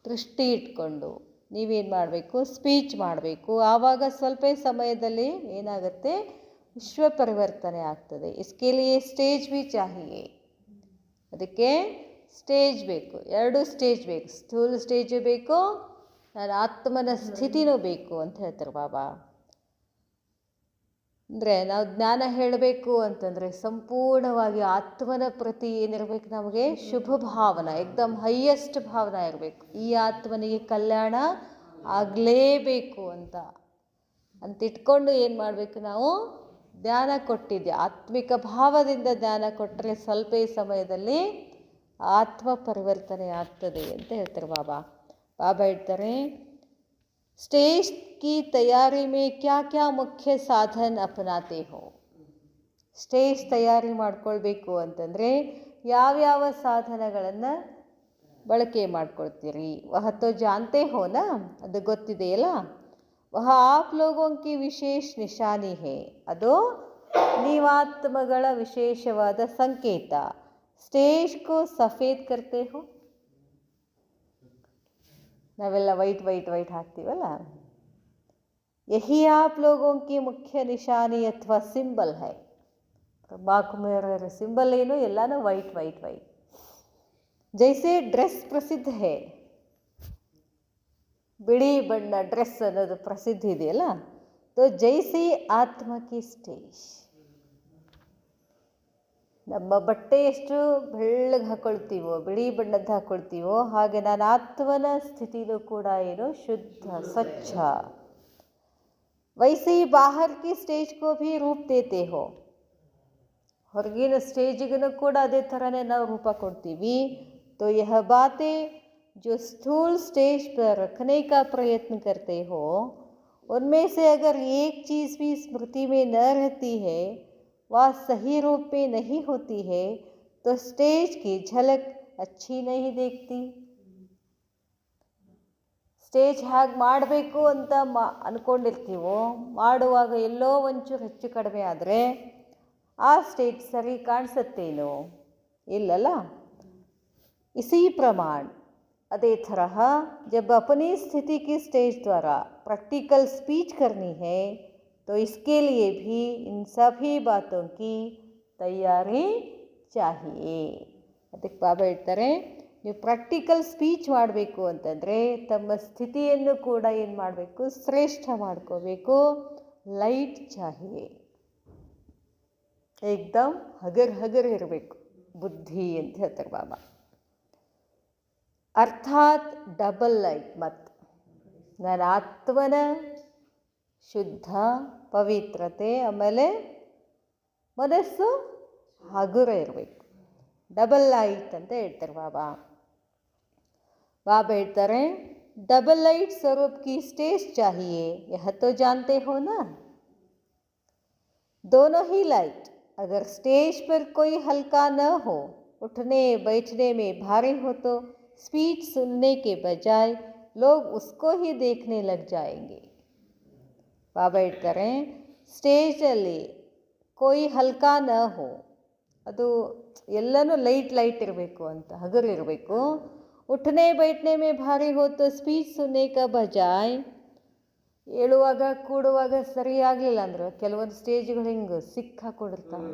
ದೃಷ್ಟಿ ಇಟ್ಕೊಂಡು ನೀವೇನು ಮಾಡಬೇಕು? ಸ್ಪೀಚ್ ಮಾಡಬೇಕು. ಆವಾಗ ಸ್ವಲ್ಪ ಸಮಯದಲ್ಲಿ ಏನಾಗುತ್ತೆ? ವಿಶ್ವ ಪರಿವರ್ತನೆ ಆಗ್ತದೆ. इसके लिए स्टेज भी चाहिए. ಅದಕ್ಕೆ ಸ್ಟೇಜ್ ಬೇಕು, 2 ಸ್ಟೇಜ್ ಬೇಕು. ಸ್ಥೂಲ ಸ್ಟೇಜು ಬೇಕು, ನನ್ನ ಆತ್ಮನ ಸ್ಥಿತಿನೂ ಬೇಕು ಅಂತ ಹೇಳ್ತಾರೆ ಬಾಬಾ. ಅಂದರೆ ನಾವು ಜ್ಞಾನ ಹೇಳಬೇಕು ಅಂತಂದರೆ ಸಂಪೂರ್ಣವಾಗಿ ಆತ್ಮನ ಪ್ರತಿ ಏನಿರಬೇಕು? ನಮಗೆ ಶುಭ ಭಾವನೆ, ಏಕ್ದಮ್ ಹೈಯೆಸ್ಟ್ ಭಾವನೆ ಇರಬೇಕು. ಈ ಆತ್ಮನಿಗೆ ಕಲ್ಯಾಣ ಆಗಲೇಬೇಕು ಅಂತ ಇಟ್ಕೊಂಡು ಏನು ಮಾಡಬೇಕು? ನಾವು ಧ್ಯಾನ ಕೊಟ್ಟಿದ್ದೆ, ಆತ್ಮಿಕ ಭಾವದಿಂದ ಧ್ಯಾನ ಕೊಟ್ಟರೆ ಸ್ವಲ್ಪ ಸಮಯದಲ್ಲಿ ಆತ್ಮ ಪರಿವರ್ತನೆ ಆಗ್ತದೆ ಅಂತ ಹೇಳ್ತಾರೆ ಬಾಬಾ. ಬಾಬಾ ಹೇಳ್ತಾರೆ, स्टेज की तैयारी में क्या क्या मुख्य साधन अपनाते हो. ಸ್ಟೇಜ್ ತಯಾರಿ ಮಾಡ್ಕೊಳ್ಬೇಕು ಅಂತಂದರೆ ಯಾವ್ಯಾವ ಸಾಧನಗಳನ್ನು ಬಳಕೆ ಮಾಡ್ಕೊಳ್ತೀರಿ? ವಹ ತೋ ಜಾನ್ತೆ ಹೋನಾ, ಅದು ಗೊತ್ತಿದೆಯಲ್ಲ. ವಹ ಆಪ್ ಲೋಗೋಂ ಕಿ ವಿಶೇಷ ನಿಶಾನಿ ಹೇ, ಅದು ನೀವಾತ್ಮಗಳ ವಿಶೇಷವಾದ ಸಂಕೇತ. ಸ್ಟೇಜ್ ಕೋ ಸಫೇದ್ ಕರ್ತೆ ಹೋ, ನಾವೆಲ್ಲ ವೈಟ್ ವೈಟ್ ವೈಟ್ ಹಾಕ್ತೀವಲ್ಲ, ಯಹಿ ಆಪ್ ಲೋಗೋಂ ಕಿ ಮುಖ್ಯ ನಿಶಾನಿ ಅಥವಾ ಸಿಂಬಲ್ ಹೈ. ಬಾಕು ಮೇರ ಸಿಂಬಲ್ ಏನು? ಎಲ್ಲನೂ ವೈಟ್ ವೈಟ್ ವೈಟ್. ಜೈಸೆ ಡ್ರೆಸ್ ಪ್ರಸಿದ್ಧ ಹೇ, ಬಿಳಿ ಬಣ್ಣ ಡ್ರೆಸ್ ಅನ್ನೋದು ಪ್ರಸಿದ್ಧ ಇದೆಯಲ್ಲ. ತೋ ಜೈಸಿ ಆತ್ಮ ಕಿ ಸ್ಟೇಜ್, ನಮ್ಮ ಬಟ್ಟೆ ಎಷ್ಟು ಬೆಳ್ಳಗೆ ಹಾಕ್ಕೊಳ್ತೀವೋ, ಬಿಳಿ ಬಣ್ಣದ್ದು ಹಾಕ್ಕೊಳ್ತೀವೋ, ಹಾಗೆ ನಾನು ಆತ್ಮನ ಸ್ಥಿತಿನೂ ಕೂಡ ಏನು? ಶುದ್ಧ ಸ್ವಚ್ಛ. ವೈಸಿ ಬಾಹರ್ ಕಿ ಸ್ಟೇಜ್ ಕೋ ಭೀ ರೂಪ ದೇತೆ ಹೋ, ಹೊರಗಿನ ಸ್ಟೇಜಿಗೂ ಕೂಡ ಅದೇ ಥರನೇ ನಾವು ರೂಪ ಕೊಡ್ತೀವಿ. तो यह बातें जो स्थूल स्टेज पर रखने का प्रयत्न करते हो, उनमें से अगर एक चीज़ भी स्मृति में न रहती है, वह सही रूप में नहीं होती है, तो स्टेज की झलक अच्छी नहीं देखती. ಸ್ಟೇಜ್ ಹೇಗೆ ಮಾಡಬೇಕು ಅಂತ ಅಂದ್ಕೊಂಡಿರ್ತೀವೋ, ಮಾಡುವಾಗ ಎಲ್ಲೋ ಒಂಚೂರು ಹೆಚ್ಚು ಕಡಿಮೆ ಆದರೆ ಆ ಸ್ಟೇಜ್ ಸರಿ ಕಾಣಿಸುತ್ತೇನೋ? ಇಲ್ಲಲ್ಲ. इसी प्रमाण अदे तरह जब अपनी स्थिति की स्टेज द्वारा प्रैक्टिकल स्पीच करनी है, तो इसके लिए भी इन सभी बातों की तैयारी चाहिए. ಅದಕ್ಕೆ ಬಾಬಾ ಹೇಳ್ತಾರೆ, ನೀವು ಪ್ರಾಕ್ಟಿಕಲ್ ಸ್ಪೀಚ್ ಮಾಡಬೇಕು ಅಂತಂದರೆ ತಮ್ಮ ಸ್ಥಿತಿಯನ್ನು ಕೂಡ ಏನು ಮಾಡಬೇಕು? ಶ್ರೇಷ್ಠ ಮಾಡ್ಕೋಬೇಕು. ಲೈಟ್ ಚಾಹಿಯೇ, ಏಕ್ದಮ್ ಹಗರ್ ಹಗರ್ ಇರಬೇಕು ಬುದ್ಧಿ ಅಂತ ಹೇಳ್ತಾರೆ ಬಾಬಾ. ಅರ್ಥಾತ್ ಡಬಲ್ ಲೈಟ್. ಮತ್ತು ನನ್ನ ಆತ್ಮನ ಶುದ್ಧ ಪವಿತ್ರತೆ, ಆಮೇಲೆ ಮನಸ್ಸು ಹಗುರ ಇರಬೇಕು. ಡಬಲ್ ಲೈಟ್ ಅಂತ ಹೇಳ್ತಾರೆ ಬಾಬಾ. ಬಾಬಾ ಹೇಳ್ತಾರೆ, डबल लाइट स्वरूप की स्टेज चाहिए, यह तो जानते हो ना. दोनों ही लाइट, अगर स्टेज पर कोई हल्का न हो उठने बैठने में भारी हो तो स्पीच सुनने के बजाय लोग उसको ही देखने लग जाएंगे. ಬಾಬಾ ಹೇಳ್ತಾರೆ, ಸ್ಟೇಜಲ್ಲಿ ಕೋಯಿ ಹಲ್ಕಾ ನ ಹೋ, ಅದು ಎಲ್ಲನೂ ಲೈಟ್ ಇರಬೇಕು ಅಂತ, ಹಗರಿರಬೇಕು. ಉಠನೆ ಬೈಠನೆ ಮೇ ಭಾರಿ ಹೋತು ಸ್ಪೀಚ್ ಸುನ್ನೆ ಕ ಬಜಾಯ್, ಹೇಳುವಾಗ ಕೂಡುವಾಗ ಸರಿ ಆಗಲಿಲ್ಲ ಅಂದ್ರೆ ಕೆಲವೊಂದು ಸ್ಟೇಜ್ಗಳು ಹಿಂಗೆ ಸಿಕ್ಕಾಕೊಂಡಿರ್ತಾವೆ,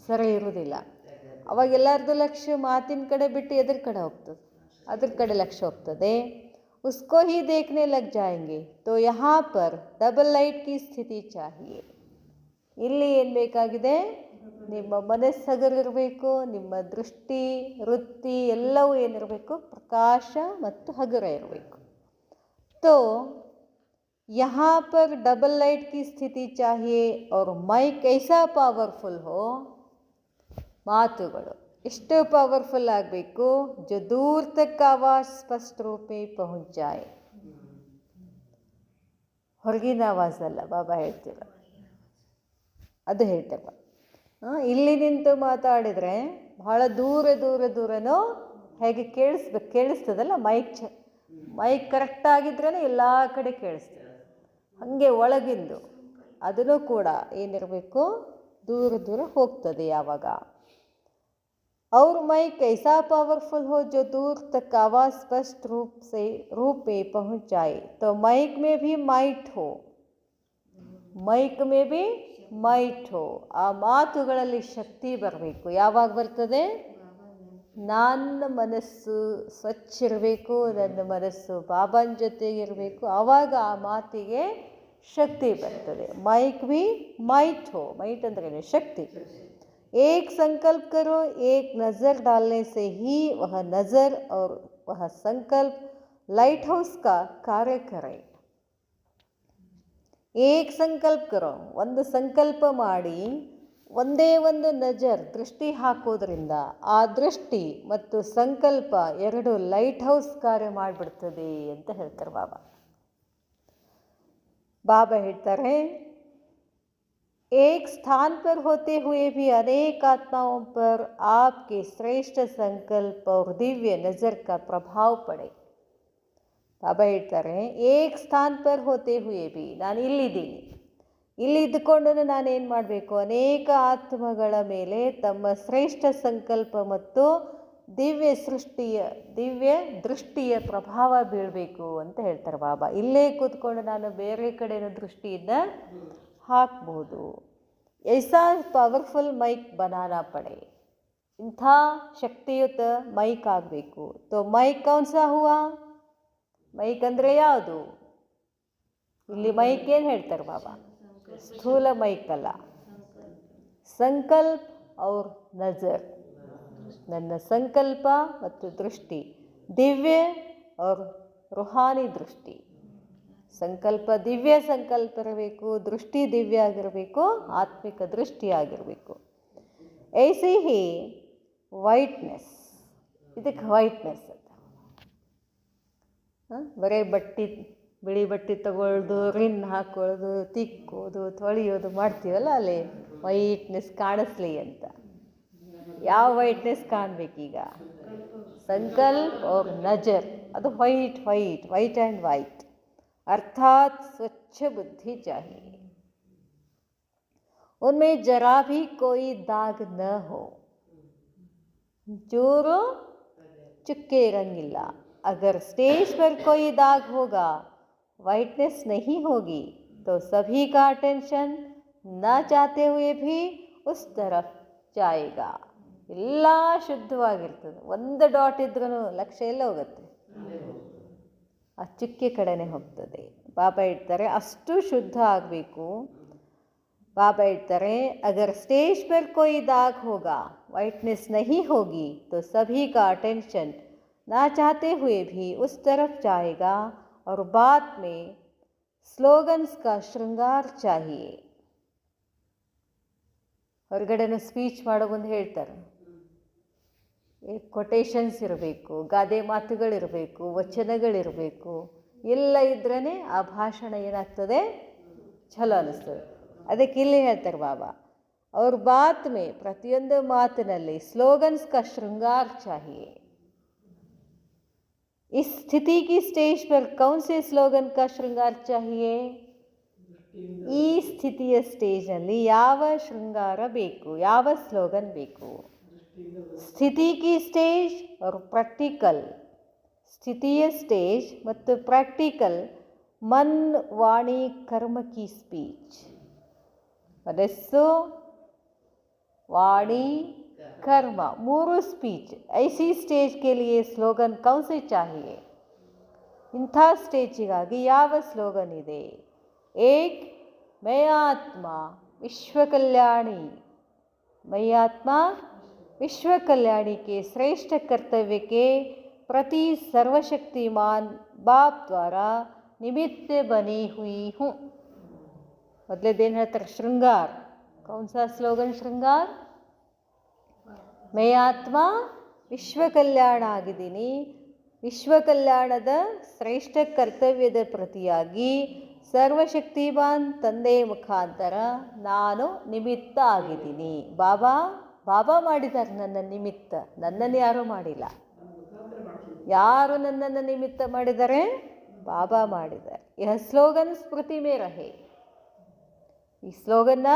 ಸರಿ ಇರೋದಿಲ್ಲ. ಅವಾಗ ಎಲ್ಲರದ್ದು ಲಕ್ಷ್ಯ ಮಾತಿನ ಕಡೆ ಬಿಟ್ಟು ಎದ್ರ ಕಡೆ ಹೋಗ್ತದೆ, ಅದ್ರ ಕಡೆ ಲಕ್ಷ್ಯ ಹೋಗ್ತದೆ. उसको ही देखने लग जाएंगे. तो यहाँ पर ಡಬಲ್ ಲೈಟ್ की ಸ್ಥಿತಿ चाहिए. ಇಲ್ಲಿ ಏನು ಬೇಕಾಗಿದೆ, ನಿಮ್ಮ ಮನಸ್ಸು ಹಗರಿರಬೇಕು, ನಿಮ್ಮ ದೃಷ್ಟಿ ವೃತ್ತಿ ಎಲ್ಲವೂ ಏನಿರಬೇಕು, ಪ್ರಕಾಶ ಮತ್ತು ಹಗುರ ಇರಬೇಕು. तो यहाँ पर डबल लाइट की स्थिति चाहिए और माइक ऐसा पावरफुल हो, ಮಾತುಗಳು ಎಷ್ಟು ಪವರ್ಫುಲ್ ಆಗಬೇಕು, जो दूर तक आवाज़ स्पष्ट रूप में पहुँच जाए. ಹೊರಗಿನ ಆವಾಜ್ ಅಲ್ಲ ಬಾಬಾ ಹೇಳ್ತೀರ, ಅದು ಹೇಳ್ತಾರೆ. ಇಲ್ಲಿ ನಿಂತು ಮಾತಾಡಿದರೆ ಬಹಳ ದೂರನೋ ಹೇಗೆ ಕೇಳಿಸ್ತದಲ್ಲ, ಮೈಕ್ ಕರೆಕ್ಟಾಗಿದ್ರೇ ಎಲ್ಲ ಕಡೆ ಕೇಳಿಸ್ತದೆ. ಹಾಗೆ ಒಳಗಿಂದು ಅದನ್ನು ಕೂಡ ಏನಿರಬೇಕು, ದೂರ ಹೋಗ್ತದೆ ಯಾವಾಗ. और माइक ऐसा पावरफुल हो जो दूर तक आवाज़ स्पष्ट रूप में पहुंच जाए. तो माइक में भी माइट हो, ಆ ಮಾತುಗಳಲ್ಲಿ ಶಕ್ತಿ ಬರಬೇಕು. ಯಾವಾಗ ಬರ್ತದೆ, ನನ್ನ ಮನಸ್ಸು ಸ್ವಚ್ಛ ಇರಬೇಕು, ನನ್ನ ಮನಸ್ಸು ಬಾಬಾನ ಜೊತೆಗಿರಬೇಕು, ಆವಾಗ ಆ ಮಾತಿಗೆ ಶಕ್ತಿ ಬರ್ತದೆ. ಮೈಕ್ भी माइट हो, ಮೈಟ್ ಅಂದ್ರೆ ಶಕ್ತಿ. एक संकल्प करो, एक नज़र डालने से ही वह नज़र और वह संकल्प लाइट हाउस का कार्य करे. एक संकल्प करो, ಒಂದು ಸಂಕಲ್ಪ ಮಾಡಿ ಒಂದೇ ಒಂದು ನಜರ್ ದೃಷ್ಟಿ ಹಾಕೋದ್ರಿಂದ ಆ ದೃಷ್ಟಿ ಮತ್ತು ಸಂಕಲ್ಪ ಎರಡು ಲೈಟ್ ಹೌಸ್ ಕಾರ್ಯ ಮಾಡಿಬಿಡ್ತದೆ ಅಂತ ಹೇಳ್ತಾರೆ ಬಾಬಾ. ಬಾಬಾ ಹೇಳ್ತಾರೆ, एक स्थान पर होते हुए भी अनेक आत्माओं पर आपके श्रेष्ठ संकल्प और दिव्य नज़र का प्रभाव पड़े. ಬಾಬಾ ಹೇಳ್ತಾರೆ, ಏಕ್ ಸ್ಥಾನ್ ಪರ್ ಹೋತೆ ಹುಯೇ ಭಿ, ನಾನು ಇಲ್ಲಿದ್ದೀನಿ, ಇಲ್ಲಿ ಇದ್ದುಕೊಂಡು ನಾನೇನು ಮಾಡಬೇಕು, ಅನೇಕ ಆತ್ಮಗಳ ಮೇಲೆ ತಮ್ಮ ಶ್ರೇಷ್ಠ ಸಂಕಲ್ಪ ಮತ್ತು ದಿವ್ಯ ದೃಷ್ಟಿಯ ಪ್ರಭಾವ ಬೀಳಬೇಕು ಅಂತ ಹೇಳ್ತಾರೆ ಬಾಬಾ. ಇಲ್ಲೇ ಕೂತ್ಕೊಂಡು ನಾನು ಬೇರೆ ಕಡೆಯ ದೃಷ್ಟಿಯಿಂದ ಹಾಕ್ಬೋದು. ऐसा पावरफुल ಮೈಕ್ बनाना पड़े, ಇಂಥ ಶಕ್ತಿಯುತ ಮೈಕ್ ಆಗಬೇಕು. तो ಮೈಕ್ कौन सा हुआ, ಮೈಕ್ ಅಂದರೆ ಯಾವುದು, ಇಲ್ಲಿ ಮೈಕ್ ಏನು ಹೇಳ್ತಾರೆ ಬಾಬಾ, ಸ್ಥೂಲ ಮೈಕ್ ಅಲ್ಲ, ಸಂಕಲ್ಪ ಔರ್ ನಜರ್, ನನ್ನ ಸಂಕಲ್ಪ ಮತ್ತು ದೃಷ್ಟಿ, ದಿವ್ಯ ಔರ್ ರುಹಾನಿ ದೃಷ್ಟಿ. ಸಂಕಲ್ಪ ದಿವ್ಯ ಸಂಕಲ್ಪ ಇರಬೇಕು, ದೃಷ್ಟಿ ದಿವ್ಯ ಆಗಿರಬೇಕು, ಆತ್ಮಿಕ ದೃಷ್ಟಿ ಆಗಿರಬೇಕು. ಐಸಿ ಹಿ ವೈಟ್ನೆಸ್, ಇದಕ್ಕೆ ವೈಟ್ನೆಸ್ ಅಂತ. ಬರೀ ಬಿಳಿ ಬಟ್ಟೆ ತಗೊಳ್ಳೋದು, ರಿನ್ ಹಾಕೊಳ್ಳೋದು, ತಿಕ್ಕೋದು, ತೊಳೆಯೋದು ಮಾಡ್ತೀವಲ್ಲ, ಅಲ್ಲಿ ವೈಟ್ನೆಸ್ ಕಾಣಿಸ್ಲಿ ಅಂತ. ಯಾವ ವೈಟ್ನೆಸ್ ಕಾಣಬೇಕೀಗ, ಸಂಕಲ್ಪ और ನಜರ್, ಅದು ವೈಟ್ ಆ್ಯಂಡ್ ವೈಟ್, अर्थात स्वच्छ बुद्धि चाहिए, उनमें जरा भी कोई दाग न हो, चूरू चुक्के रंगीला. अगर स्टेज पर कोई दाग होगा, वाइटनेस नहीं होगी, तो सभी का अटेंशन न चाहते हुए भी उस तरफ जाएगा. ಎಲ್ಲ ಶುದ್ಧವಾಗಿರ್ತದೆ, ಒಂದು ಡಾಟ್ ಇದ್ರೂ ಲಕ್ಷ್ಯ ಎಲ್ಲ ಹೋಗುತ್ತೆ, ಆ ಚುಕ್ಕೆ ಕಡೆನೇ ಹೋಗ್ತದೆ. ಬಾಬಾ ಹೇಳ್ತಾರೆ ಅಷ್ಟು ಶುದ್ಧ ಆಗಬೇಕು. ಬಾಬಾ ಹೇಳ್ತಾರೆ, अगर स्टेज पर कोई दाग होगा, वाइटनेस नहीं होगी, तो सभी का अटेंशन ना चाहते हुए भी उस तरफ जाएगा. और बात में स्लोगन्स का श्रृंगार चाहिए. ಹೊರಗಡೆನೂ ಸ್ಪೀಚ್ ಮಾಡೋ ಮುಂದೆ ಹೇಳ್ತಾರೆ, ಕೊಟೇಶನ್ಸ್ ಇರಬೇಕು, ಗಾದೆ ಮಾತುಗಳಿರಬೇಕು, ವಚನಗಳಿರಬೇಕು, ಎಲ್ಲ ಇದ್ರೇ ಆ ಭಾಷಣ ಏನಾಗ್ತದೆ, ಛಲೋ ಅನ್ನಿಸ್ತದೆ. ಅದಕ್ಕೆ ಇಲ್ಲಿ ಹೇಳ್ತಾರೆ ಬಾಬಾ, और बात में ಪ್ರತಿಯೊಂದು ಮಾತಿನಲ್ಲಿ स्लोगन्स का श्रृंगार चाहिए। इस स्थिति की स्टेज पर कौन से स्लोगन का श्रृंगार चाहिए? ಈ ಸ್ಥಿತಿಯ ಸ್ಟೇಜ್ನಲ್ಲಿ ಯಾವ ಶೃಂಗಾರ ಬೇಕು, ಯಾವ ಸ್ಲೋಗನ್ ಬೇಕು? ಸ್ಥಿತಿ ಕಿ ಸ್ಟೇಜ್ और ಪ್ರಾಕ್ಟಿಕಲ್, ಸ್ಥಿತಿಯ ಸ್ಟೇಜ್ ಮತ್ತು ಪ್ರಾಕ್ಟಿಕಲ್ ಮನ್ ವಾಣಿ ಕರ್ಮ ಕಿ ಸ್ಪೀಚ್। ಮನಸ್ಸು, ವಾಣಿ, कर्म, ಮೂರು ಸ್ಪೀಚ್। ಐಸಿ ಸ್ಟೇಜ್ ಕೆ ಲಿಯೆ ಸ್ಲೋಗನ್ ಕೌನ್ ಸೆ ಚಾಹಿಯೆ? ಇಂಥ ಸ್ಟೇಜಿಗಾಗಿ ಯಾವ ಸ್ಲೋಗನ್ ಇದೆ? एक मैं आत्मा विश्व कल्याणी, मैं आत्मा विश्व कल्याणी के श्रेष्ठ कर्तव्य के प्रति सर्वशक्तिमान बाप द्वारा निमित्त बनी हुई हूँ। बदले दिन है तर श्रृंगार, कौन सा स्लोगन श्रृंगार? मैं आत्मा विश्व कल्याण ಆಗಿದ್ದೀನಿ, ವಿಶ್ವ ಕಲ್ಯಾಣದ ಶ್ರೇಷ್ಠ ಕರ್ತವ್ಯದ ಪ್ರತಿಯಾಗಿ ಸರ್ವಶಕ್ತಿಮಾನ್ ತಂದೆ ಮುಖಾಂತರ ನಾನು ನಿಮಿತ್ತ ಆಗಿದ್ದೀನಿ। ಬಾಬಾ ಮಾಡಿದ್ದಾರೆ ನನ್ನ ನಿಮಿತ್ತ, ನನ್ನನ್ನು ಯಾರೂ ಮಾಡಿಲ್ಲ। ಯಾರು ನನ್ನನ್ನು ನಿಮಿತ್ತ ಮಾಡಿದ್ದಾರೆ? ಬಾಬಾ ಮಾಡಿದ್ದಾರೆ। ಯಹ ಸ್ಲೋಗನ್ ಸ್ಮೃತಿ ಮೇ ರಹೆ, ಈ ಸ್ಲೋಗನ್ನ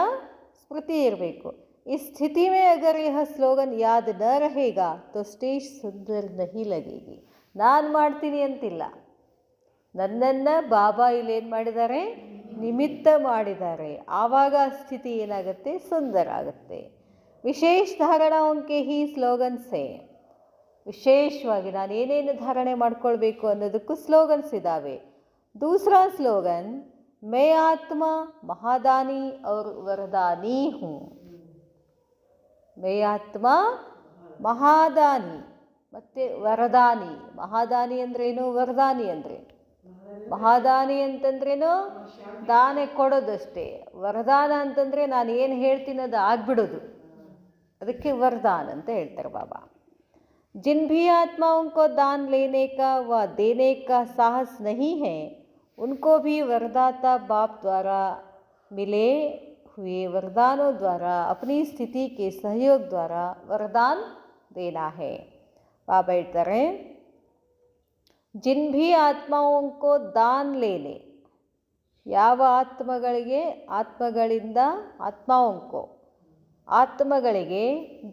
ಸ್ಮೃತಿ ಇರಬೇಕು। इस स्थिति में अगर यह स्लोगन याद न रहेगा तो स्टेज सुंदर नहीं लगेगी। ನಾನು ಮಾಡ್ತೀನಿ ಅಂತಿಲ್ಲ, ನನ್ನನ್ನು ಬಾಬಾ ಇಲ್ಲೇನು ಮಾಡಿದ್ದಾರೆ? ನಿಮಿತ್ತ ಮಾಡಿದ್ದಾರೆ। ಆವಾಗ ಸ್ಥಿತಿ ಏನಾಗುತ್ತೆ? ಸುಂದರ ಆಗುತ್ತೆ। ವಿಶೇಷ ಧಾರಣಾಂಕೆ ಹಿ ಸ್ಲೋಗನ್ಸ್ ಹೇ, ವಿಶೇಷವಾಗಿ ನಾನು ಏನೇನು ಧಾರಣೆ ಮಾಡ್ಕೊಳ್ಬೇಕು ಅನ್ನೋದಕ್ಕೂ ಸ್ಲೋಗನ್ಸ್ ಇದ್ದಾವೆ। ದೂಸರಾ ಸ್ಲೋಗನ್ ಮೈ ಆತ್ಮ ಮಹಾದಾನಿ ಔರ್ ವರದಾನಿ ಹೂँ। ಮೈ ಆತ್ಮ ಮಹಾದಾನಿ ಮತ್ತು ವರದಾನಿ। ಮಹಾದಾನಿ ಅಂದ್ರೇನು? ವರದಾನಿ ಅಂದರೆ ಮಹಾದಾನಿ ಅಂತಂದ್ರೇನು? ದಾನ ಕೊಡೋದಷ್ಟೇ। ವರದಾನ ಅಂತಂದರೆ ನಾನು ಏನು ಹೇಳ್ತೀನಿ ಅದು ಆಗ್ಬಿಡೋದು, ಅದಕ್ಕೆ ವರದಾನ ಅಂತ ಹೇಳ್ತಾರೆ ಬಾಬಾ। जिन भी आत्माओं को दान लेने का व देने का साहस नहीं है उनको भी वरदाता बाप द्वारा मिले हुए वरदानों द्वारा अपनी स्थिति के सहयोग द्वारा वरदान देना है। बाबा ಹೇಳ್ತಾರೆ, जिन भी आत्माओं को दान लेने, ಯಾವ ಆತ್ಮಗಳಿಗೆ, ಆತ್ಮಗಳಿಂದ ಆತ್ಮಾओं ಆತ್ಮಗಳಿಗೆ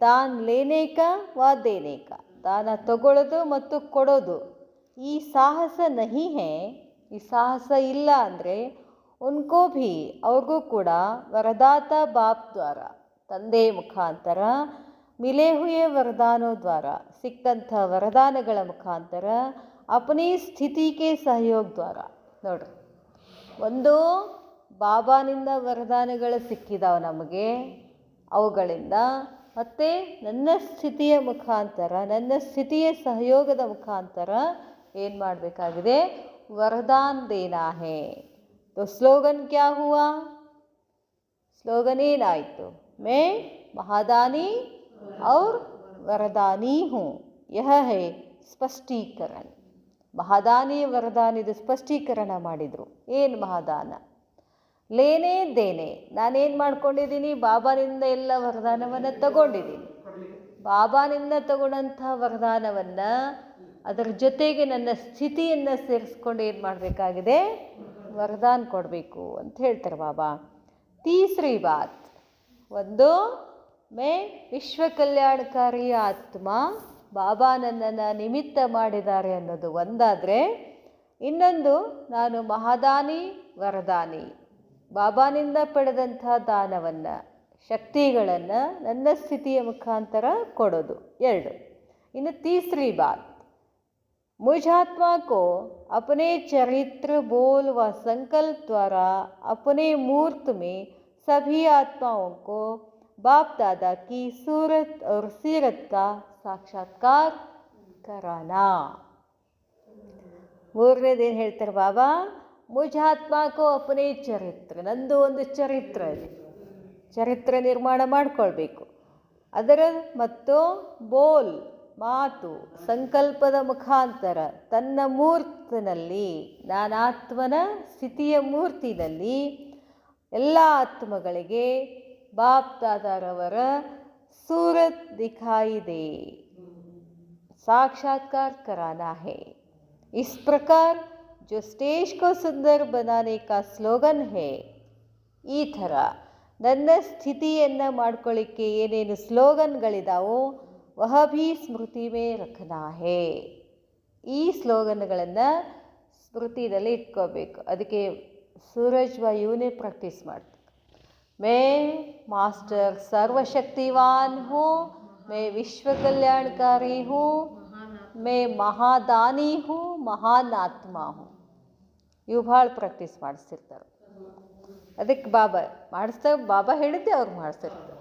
ದಾನ್ ಲೇನೇಕ ವ ದೇನೇಕ, ದಾನ ತಗೊಳ್ಳೋದು ಮತ್ತು ಕೊಡೋದು, ಈ ಸಾಹಸ ನಹಿ ಹೇ, ಈ ಸಾಹಸ ಇಲ್ಲ ಅಂದರೆ ಉನ್ಕೋ ಭಿ, ಅವ್ರಿಗೂ ಕೂಡ ವರದಾತ ಬಾಪ್ ದ್ವಾರ, ತಂದೆ ಮುಖಾಂತರ ಮಿಲೆ ಹುಯೆ ವರದಾನೋ ದ್ವಾರ, ಸಿಕ್ಕಂಥ ವರದಾನಗಳ ಮುಖಾಂತರ ಅಪನಿ ಸ್ಥಿತಿಗೆ ಸಹಯೋಗ ದ್ವಾರ। ನೋಡ್ರಿ, ಒಂದು ಬಾಬಾನಿಂದ ವರದಾನಗಳು ಸಿಕ್ಕಿದಾವೆ ನಮಗೆ, ಅವುಗಳಿಂದ ಮತ್ತು ನನ್ನ ಸ್ಥಿತಿಯ ಮುಖಾಂತರ, ನನ್ನ ಸ್ಥಿತಿಯ ಸಹಯೋಗದ ಮುಖಾಂತರ ಏನು ಮಾಡಬೇಕಾಗಿದೆ? ವರದಾನ್ ದೇನಾ ಹೇ। तो स्लोगन क्या हुआ? स्लोगन ಏನಾಯಿತು? मैं महादानी और वरदानी हूँ, यह है ಸ್ಪಷ್ಟೀಕರಣ। ಮಹಾದಾನಿ ವರದಾನಿದು ಸ್ಪಷ್ಟೀಕರಣ ಮಾಡಿದರು। ಏನು ಮಹಾದಾನ? ಲೇನೇ ದೇನೆ, ನಾನೇನು ಮಾಡ್ಕೊಂಡಿದ್ದೀನಿ? ಬಾಬಾನಿಂದ ಎಲ್ಲ ವರದಾನವನ್ನು ತಗೊಂಡಿದ್ದೀನಿ। ಬಾಬಾನಿಂದ ತಗೊಂಡಂಥ ವರದಾನವನ್ನು ಅದರ ಜೊತೆಗೆ ನನ್ನ ಸ್ಥಿತಿಯನ್ನು ಸೇರಿಸ್ಕೊಂಡು ಏನು ಮಾಡಬೇಕಾಗಿದೆ? ವರದಾನ ಕೊಡಬೇಕು ಅಂತ ಹೇಳ್ತಾರೆ ಬಾಬಾ। ತೀಸರಿ ಬಾತ್, ಒಂದು ಮೇ ವಿಶ್ವ ಕಲ್ಯಾಣಕಾರಿ ಆತ್ಮ, ಬಾಬಾ ನನ್ನನ್ನು ನಿಮಿತ್ತ ಮಾಡಿದ್ದಾರೆ ಅನ್ನೋದು ಒಂದಾದರೆ, ಇನ್ನೊಂದು ನಾನು ಮಹಾದಾನಿ ವರದಾನಿ, ಬಾಬಾನಿಂದ ಪಡೆದಂಥ ದಾನವನ್ನು, ಶಕ್ತಿಗಳನ್ನು ನನ್ನ ಸ್ಥಿತಿಯ ಮುಖಾಂತರ ಕೊಡೋದು ಎರಡು। ಇನ್ನು ತೀಸರಿ ಬಾತ್, मुझ आत्मा को अपने चरित्र, बोल व संकल्प द्वारा अपने मूर्त में सभी आत्माओं को बाप दादा की सूरत और सीरत का साक्षात्कार कराना। ಮೂರನೇದೇನು ಹೇಳ್ತಾರೆ ಬಾಬಾ? ಮುಜ ಆತ್ಮಕೋ ಅಪನೇ ಚರಿತ್ರ, ನಂದು ಒಂದು ಚರಿತ್ರ ಇದೆ, ಚರಿತ್ರ ನಿರ್ಮಾಣ ಮಾಡಿಕೊಳ್ಬೇಕು। ಅದರ ಮತ್ತು ಬೋಲ್, ಮಾತು, ಸಂಕಲ್ಪದ ಮುಖಾಂತರ ತನ್ನ ಮೂರ್ತಿನಲ್ಲಿ, ನಾನಾತ್ಮನ ಸ್ಥಿತಿಯ ಮೂರ್ತಿನಲ್ಲಿ ಎಲ್ಲ ಆತ್ಮಗಳಿಗೆ बाप दादारवर सूरत दिखाई दे, साक्षात्कार कराना है। इस प्रकार जो स्टेज को सुंदर बनाने का स्लोगन है, ಈ ಥರ ನನ್ನ ಸ್ಥಿತಿಯನ್ನು ಮಾಡ್ಕೊಳ್ಳಿಕ್ಕೆ ಏನೇನು ಸ್ಲೋಗನ್ಗಳಿದಾವೋ ವಹ ಭೀ ಸ್ಮೃತಿ ಮೇ ರಖನಾ ಹೇ, ಈ ಸ್ಲೋಗನ್ಗಳನ್ನು ಸ್ಮೃತಿನಲ್ಲಿ ಇಟ್ಕೋಬೇಕು. ಅದಕ್ಕೆ ಸೂರಜ್ ಭಾಯ್ ಇವನೇ ಪ್ರಾಕ್ಟೀಸ್ ಮಾಡ್ತಾರೆ. ಮೇ ಮಾಸ್ಟರ್ ಸರ್ವಶಕ್ತಿವಾನ್ ಹೂँ, ಮೇ ವಿಶ್ವ ಕಲ್ಯಾಣಕಾರಿ ಹೂँ, ಮೇ ಮಹಾದಾನಿ ಹೂँ, ಮಹಾನ್ ಆತ್ಮ ಹೂँ. ಇವು ಭಾಳ ಪ್ರಾಕ್ಟೀಸ್ ಮಾಡಿಸ್ತಿರ್ತಾರೆ. ಅದಕ್ಕೆ ಬಾಬಾ ಮಾಡಿಸ್ತಾರೆ. ಬಾಬಾ ಹೇಳಿದ್ದೆ ಅವ್ರು ಮಾಡಿಸ್ತಿರ್ತಾರೆ.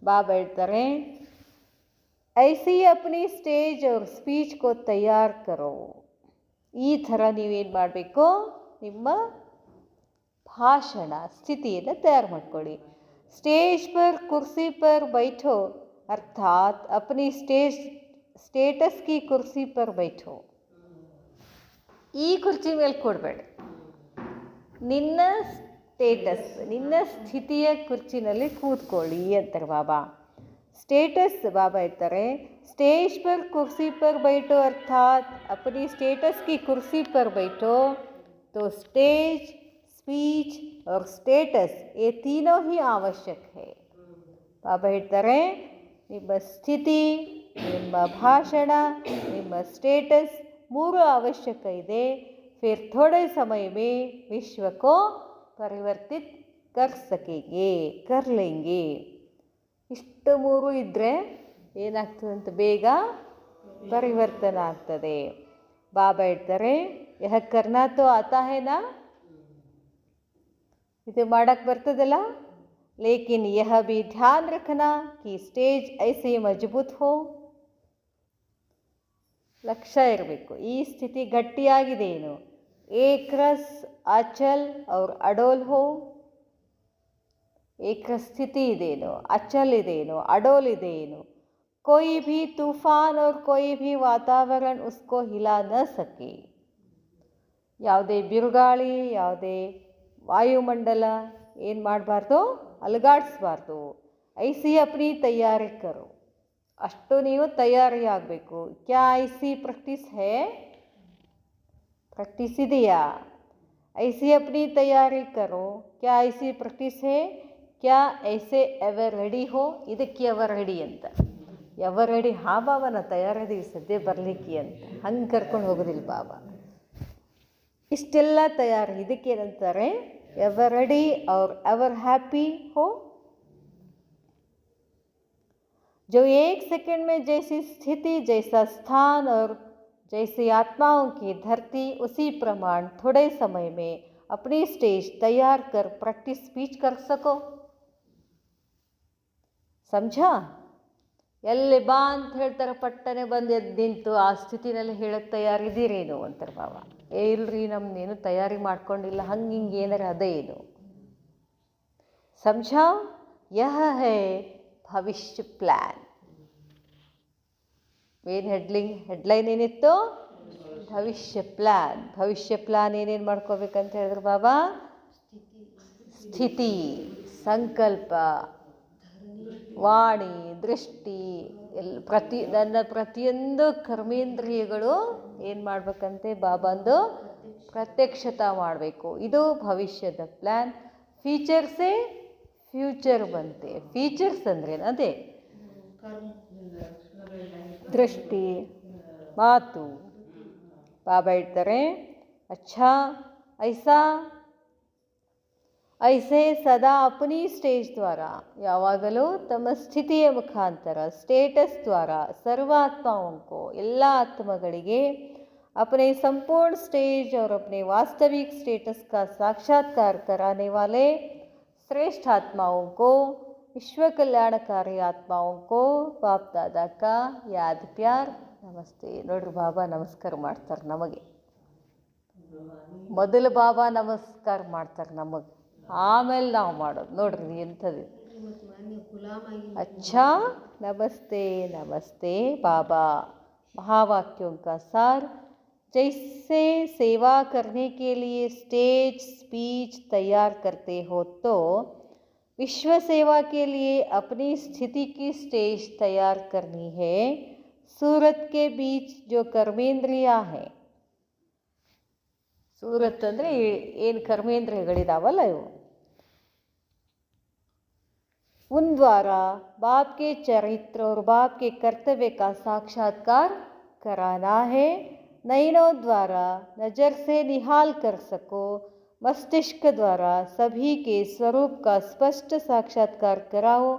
ಬಾಬಾ ಹೇಳ್ತಾರೆ, ಐಸಿ ಅಪ್ನಿ ಸ್ಟೇಜ್ ಅವ್ರ ಸ್ಪೀಚ್ ಕೋ ತಯಾರ್ ಕರೋ. ಈ ಥರ ನೀವೇನು ಮಾಡಬೇಕು, ನಿಮ್ಮ ಭಾಷಣ ಸ್ಥಿತಿಯನ್ನು ತಯಾರು ಮಾಡ್ಕೊಳ್ಳಿ. ಸ್ಟೇಜ್ ಪರ್ ಕುರ್ಸಿ ಪರ್ ಬೈಠೋ, ಅರ್ಥಾತ್ ಅಪ್ನಿ ಸ್ಟೇಟಸ್ ಕಿ ಕುರ್ಸಿ ಪರ್ ಬೈಠೋ. ಈ ಕುರ್ಚಿ ಮೇಲೆ ಕೊಡಬೇಡಿ, ನಿನ್ನ ಸ್ಟೇಟಸ್, ನಿನ್ನ ಸ್ಥಿತಿಯ ಕುರ್ಚಿನಲ್ಲಿ ಕೂತ್ಕೊಳ್ಳಿ ಅಂತಾರೆ ಬಾಬಾ. ಸ್ಟೇಟಸ್ ಬಾಬಾ ಇರ್ತಾರೆ, ಸ್ಟೇಜ್ ಪರ್ ಕುರ್ಸಿ ಪರ್ ಬೈಠೋ ಅರ್ಥಾತ್ ಅಪನಿ ಸ್ಟೇಟಸ್ ಕಿ ಕುರ್ಸಿ ಪರ್ ಬೈಠೋ. तो स्टेज, स्पीच और स्टेटस ये तीनों ही आवश्यक है. ಬಾಬಾ ಹೇಳ್ತಾರೆ, ನಿಮ್ಮ ಸ್ಥಿತಿ, ನಿಮ್ಮ ಭಾಷಣ, ನಿಮ್ಮ ಸ್ಟೇಟಸ್ ಮೂರು ಅವಶ್ಯಕ ಇದೆ. फिर थोड़े समय में विश्व को ಪರಿವರ್ತಿತ್ ಕರ್ ಸಕೆಂಗೆ, ಕರ್ ಲೆಂಗೆ. ಇಷ್ಟು ಮೂರು ಇದ್ದರೆ ಏನಾಗ್ತದಂತ ಬೇಗ ಪರಿವರ್ತನ ಆಗ್ತದೆ. ಬಾಬಾ ಹೇಳ್ತಾರೆ, ಯಹ ಕರ್ನಾ ತೋ ಆತಾ ಹೇನಾ, ಇದು ಮಾಡೋಕ್ಕೆ ಬರ್ತದಲ್ಲ, ಲೇಕಿನ್ ಯಹ ಭಿ ಧ್ಯಾನ್ ರಖನಾ ಕಿ ಸ್ಟೇಜ್ ಐಸೆ ಮಜಬೂತ್ ಹೋ. ಲಕ್ಷ್ಯ ಇರಬೇಕು, ಈ ಸ್ಥಿತಿ ಗಟ್ಟಿಯಾಗಿದೆ ಏನು, ಏಕ್ರಸ್ ಅಚಲ್ ಅವ್ರ ಅಡೋಲ್ ಹೋ. ಏಕ್ರಸ್ ಸ್ಥಿತಿ ಇದೇನು, ಅಚಲ್ ಇದೇನು, ಅಡೋಲ್ ಇದೇನು. ಕೋಯಿ ಭೀ ತೂಫಾನ್ ಅವ್ರ ಕೋಯಿ ಭೀ ವಾತಾವರಣ ಉಸ್ಕೋ ಹಿಲಾ ನ ಸಕೆ. ಯಾವುದೇ ಬಿರುಗಾಳಿ, ಯಾವುದೇ ವಾಯುಮಂಡಲ ಏನು ಮಾಡಬಾರ್ದು, ಅಲುಗಾಡಿಸ್ಬಾರ್ದು. ಐಸಿ ಅಪ್ನಿ ತಯಾರಿ ಕರೋ, ಅಷ್ಟು ನೀವು ತಯಾರಿ ಆಗಬೇಕು. ಕ್ಯಾ ಐಸಿ ಪ್ರಾಕ್ಟೀಸ್ ಹೇ, ಪ್ರಾಕ್ಟೀಸ್ ಇದೆಯಾ. ಐಸಿ ಅಪ್ನಿ ತಯಾರಿ ಕರೋ, ಕ್ಯಾ ಐಸಿ ಪ್ರಾಕ್ಟೀಸ್ ಹೇ, ಕ್ಯಾ ಐಸೆ ಎವರ್ ರೆಡಿ ಹೋ. ಇದಕ್ಕೆ ಎವರ್ ರೆಡಿ ಅಂತ, ಎವರ್ ರೆಡಿ, ಹಾ ಬಾಬಾ ನಾ ತಯಾರಿದ್ದೀವಿ ಸದ್ಯ ಬರಲಿಕ್ಕೆ ಅಂತ ಹಂಗೆ ಕರ್ಕೊಂಡು ಹೋಗೋದಿಲ್ಲ ಬಾಬಾ. ಇಷ್ಟೆಲ್ಲ ತಯಾರಿ, ಇದಕ್ಕೆ ಏನಂತಾರೆ, ಎವರ್ ರೆಡಿ और एवर हैप्पी हो. जो एक सेकंड में जैसी स्थिति, जैसा स्थान और जैसी आत्माओं की धरती, उसी प्रमाण थोड़े समय में अपनी स्टेज तैयार कर प्रैक्टिस स्पीच कर सको. समझा. ಎಲ್ಲಿ ಬಾ ಅಂತ ಹೇಳ್ತಾರೆ, ಪಟ್ಟನೆ ಬಂದು ಎದ್ದು ನಿಂತು ಆ ಸ್ಥಿತಿನಲ್ಲಿ ಹೇಳಕ್ಕೆ ತಯಾರಿದ್ದೀರೇನು ಅಂತಾರೆ ಬಾಬಾ. ಇಲ್ರಿ ನಮ್ಮನ್ನೇನು ತಯಾರಿ ಮಾಡ್ಕೊಂಡಿಲ್ಲ, ಹಂಗೆ ಹಿಂಗೆ ಏನಾರ ಅದೇ ಏನು. ಸಮझा. ಯಹ ಹೇ ಭವಿಷ್ಯ ಪ್ಲ್ಯಾನ್. ಏನು ಹೆಡ್ಲೈನ್ ಏನಿತ್ತು, ಭವಿಷ್ಯ ಪ್ಲ್ಯಾನ್. ಭವಿಷ್ಯ ಪ್ಲ್ಯಾನ್ ಏನೇನು ಮಾಡ್ಕೋಬೇಕಂತ ಹೇಳಿದ್ರು ಬಾಬಾ, ಸ್ಥಿತಿ, ಸಂಕಲ್ಪ, ವಾಣಿ, ದೃಷ್ಟಿ, ನನ್ನ ಪ್ರತಿಯೊಂದು ಕರ್ಮೇಂದ್ರಿಯಗಳು ಏನು ಮಾಡಬೇಕಂತೆ, ಬಾಬಾಂದು ಪ್ರತ್ಯಕ್ಷತಾ ಮಾಡಬೇಕು. ಇದು ಭವಿಷ್ಯದ ಪ್ಲ್ಯಾನ್. ಫೀಚರ್ಸೇ ಫ್ಯೂಚರ್ ಬಂತೆ. ಫೀಚರ್ಸ್ ಅಂದ್ರೇನು, ಅದೇ ದೃಷ್ಟಿ, ಮಾತು. ಬಾಬಾ ಹೇಳ್ತಾರೆ, ಅಚ್ಛಾ ಐಸಾ ಐಸೆ ಸದಾ ಅಪನಿ ಸ್ಟೇಜ್ ದ್ವಾರ, ಯಾವಾಗಲೂ ತಮ್ಮ ಸ್ಥಿತಿಯ ಮುಖಾಂತರ, ಸ್ಟೇಟಸ್ ದ್ವಾರ ಸರ್ವಾತ್ಮಾವಂಕೋ, ಎಲ್ಲ ಆತ್ಮಗಳಿಗೆ अपने संपूर्ण स्टेज और अपने वास्तविक स्टेटस का साक्षात्कार कराने वाले श्रेष्ठ आत्माओं को, विश्व कल्याणकारी आत्माओं को बाप दादा का याद प्यार नमस्ते. ನೋಡ್ರಿ ಬಾಬಾ ನಮಸ್ಕಾರ ಮಾಡ್ತಾರೆ ನಮಗೆ. ಮೊದಲು ಬಾಬಾ ನಮಸ್ಕಾರ ಮಾಡ್ತಾರೆ ನಮಗೆ, ಆಮೇಲೆ ನಾವು ಮಾಡೋದು. ನೋಡ್ರಿ ಎಂಥದ್ದು. अच्छा नमस्ते नमस्ते बाबा. महावाक्यों का सार. जैसे सेवा करने के लिए स्टेज स्पीच तैयार करते हो, तो विश्व सेवा के लिए अपनी स्थिति की स्टेज तैयार करनी है। सूरत के बीच जो कर्मेंद्रिय है, सूरत ಅಂದರೆ ಏನು ಕರ್ಮೇಂದ್ರಿಯಗಳಿದಾವಲ್ಲ ಇವು, उन द्वारा बाप के चरित्र और बाप के कर्तव्य का साक्षात्कार कराना है। नयनों द्वारा नज़र से निहाल कर सको, मस्तिष्क द्वारा सभी के स्वरूप का स्पष्ट साक्षात्कार कराओ।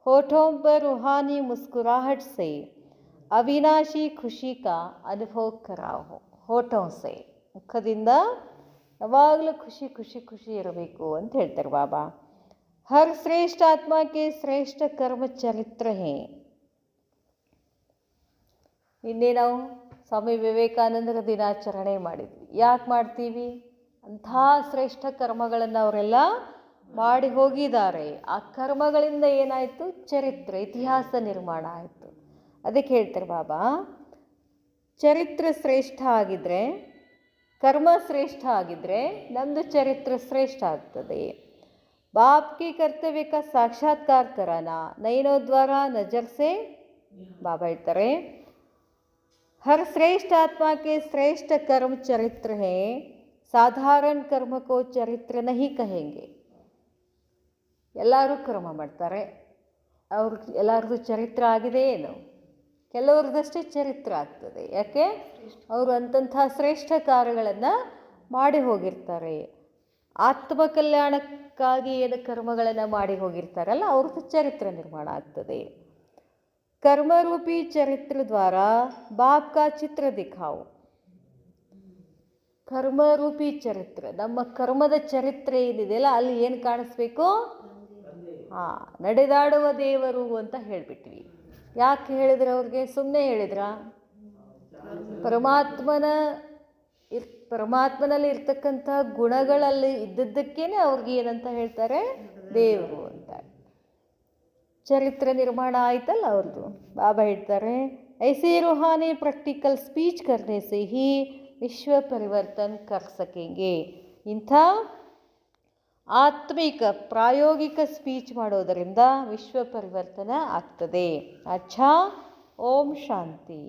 होठों पर रूहानी मुस्कुराहट से अविनाशी खुशी का अनुभव कराओ। होठों से, ಮುಖದಿಂದ ಯಾವಾಗಲೂ ಖುಷಿ ಖುಷಿ ಖುಷಿ ಇರಬೇಕು ಅಂತ ಹೇಳ್ತಾರೆ ಬಾಬಾ। हर श्रेष्ठ आत्मा के श्रेष्ठ कर्म चरित्र हैं। ನಿನ್ನೆ ನಾವು ಸ್ವಾಮಿ ವಿವೇಕಾನಂದರ ದಿನಾಚರಣೆ ಮಾಡಿದ್ವಿ. ಯಾಕೆ ಮಾಡ್ತೀವಿ? ಅಂಥ ಶ್ರೇಷ್ಠ ಕರ್ಮಗಳನ್ನು ಅವರೆಲ್ಲ ಮಾಡಿ ಹೋಗಿದ್ದಾರೆ. ಆ ಕರ್ಮಗಳಿಂದ ಏನಾಯಿತು? ಚರಿತ್ರೆ, ಇತಿಹಾಸ ನಿರ್ಮಾಣ ಆಯಿತು. ಅದಕ್ಕೆ ಹೇಳ್ತಾರೆ ಬಾಬಾ, ಚರಿತ್ರ ಶ್ರೇಷ್ಠ ಆಗಿದ್ದರೆ, ಕರ್ಮ ಶ್ರೇಷ್ಠ ಆಗಿದ್ದರೆ ನಮ್ಮದು ಚರಿತ್ರ ಶ್ರೇಷ್ಠ ಆಗ್ತದೆ। बाप के कर्तव्य का साक्षात्कार कराना, नयनों द्वारा नजर से, बाबा ಹೇಳ್ತಾರೆ हर श्रेष्ठ आत्मा के श्रेष्ठ कर्म चरित्र है। साधारण कर्म को चरित्र नहीं कहेंगे। ಎಲ್ಲರೂ ಕರ್ಮ ಮಾಡ್ತಾರೆ, ಎಲ್ಲರದು ಚರಿತ್ರ ಆಗಿದೆ ಏನು? ಕೆಲವ್ರದಷ್ಟೇ ಚರಿತ್ರ ಆಗ್ತದೆ. ಯಾಕೆ? ಅವರು ಅಂತಹ ಶ್ರೇಷ್ಠ ಕಾರ್ಯಗಳನ್ನು ಮಾಡಿ ಹೋಗಿರ್ತಾರೆ. ಆತ್ಮಕಲ್ಯಾಣಕ್ಕಾಗಿ ಏನು ಕರ್ಮಗಳನ್ನು ಮಾಡಿ ಹೋಗಿರ್ತಾರಲ್ಲ, ಅವ್ರದ್ದು ಚರಿತ್ರ ನಿರ್ಮಾಣ ಆಗ್ತದೆ। ಕರ್ಮರೂಪಿ ಚರಿತ್ರ ದ್ವಾರ ಬಾಪ್ ಕಾ ಚಿತ್ರ ದಿಖಾವು। ಕರ್ಮರೂಪಿ ಚರಿತ್ರ, ನಮ್ಮ ಕರ್ಮದ ಚರಿತ್ರೆ ಏನಿದೆಯಲ್ಲ, ಅಲ್ಲಿ ಏನು ಕಾಣಿಸ್ಬೇಕು? ನಡೆದಾಡುವ ದೇವರು ಅಂತ ಹೇಳಿಬಿಟ್ವಿ. ಯಾಕೆ ಹೇಳಿದ್ರೆ ಅವ್ರಿಗೆ? ಸುಮ್ಮನೆ ಹೇಳಿದ್ರ? ಪರಮಾತ್ಮನಲ್ಲಿ ಇರ್ತಕ್ಕಂಥ ಗುಣಗಳಲ್ಲಿ ಇದ್ದದ್ದಕ್ಕೇನೆ ಅವ್ರಿಗೆ ಏನಂತ ಹೇಳ್ತಾರೆ? ದೇವರು ಅಂತ. ಚರಿತ್ರ ನಿರ್ಮಾಣ ಆಯ್ತಲ್ಲ ಅವ್ರದ್ದು. ಬಾಬಾ ಹೇಳ್ತಾರೆ ऐसे रूहानी प्रैक्टिकल स्पीच करने से ही विश्व परिवर्तन कर सकेंगे। ಇಂಥ ಆತ್ಮಿಕ ಪ್ರಾಯೋಗಿಕ ಸ್ಪೀಚ್ ಮಾಡೋದರಿಂದ ವಿಶ್ವ ಪರಿವರ್ತನೆ ಆಗ್ತದೆ। ಅಚ್ಚಾ, ಓಂ ಶಾಂತಿ।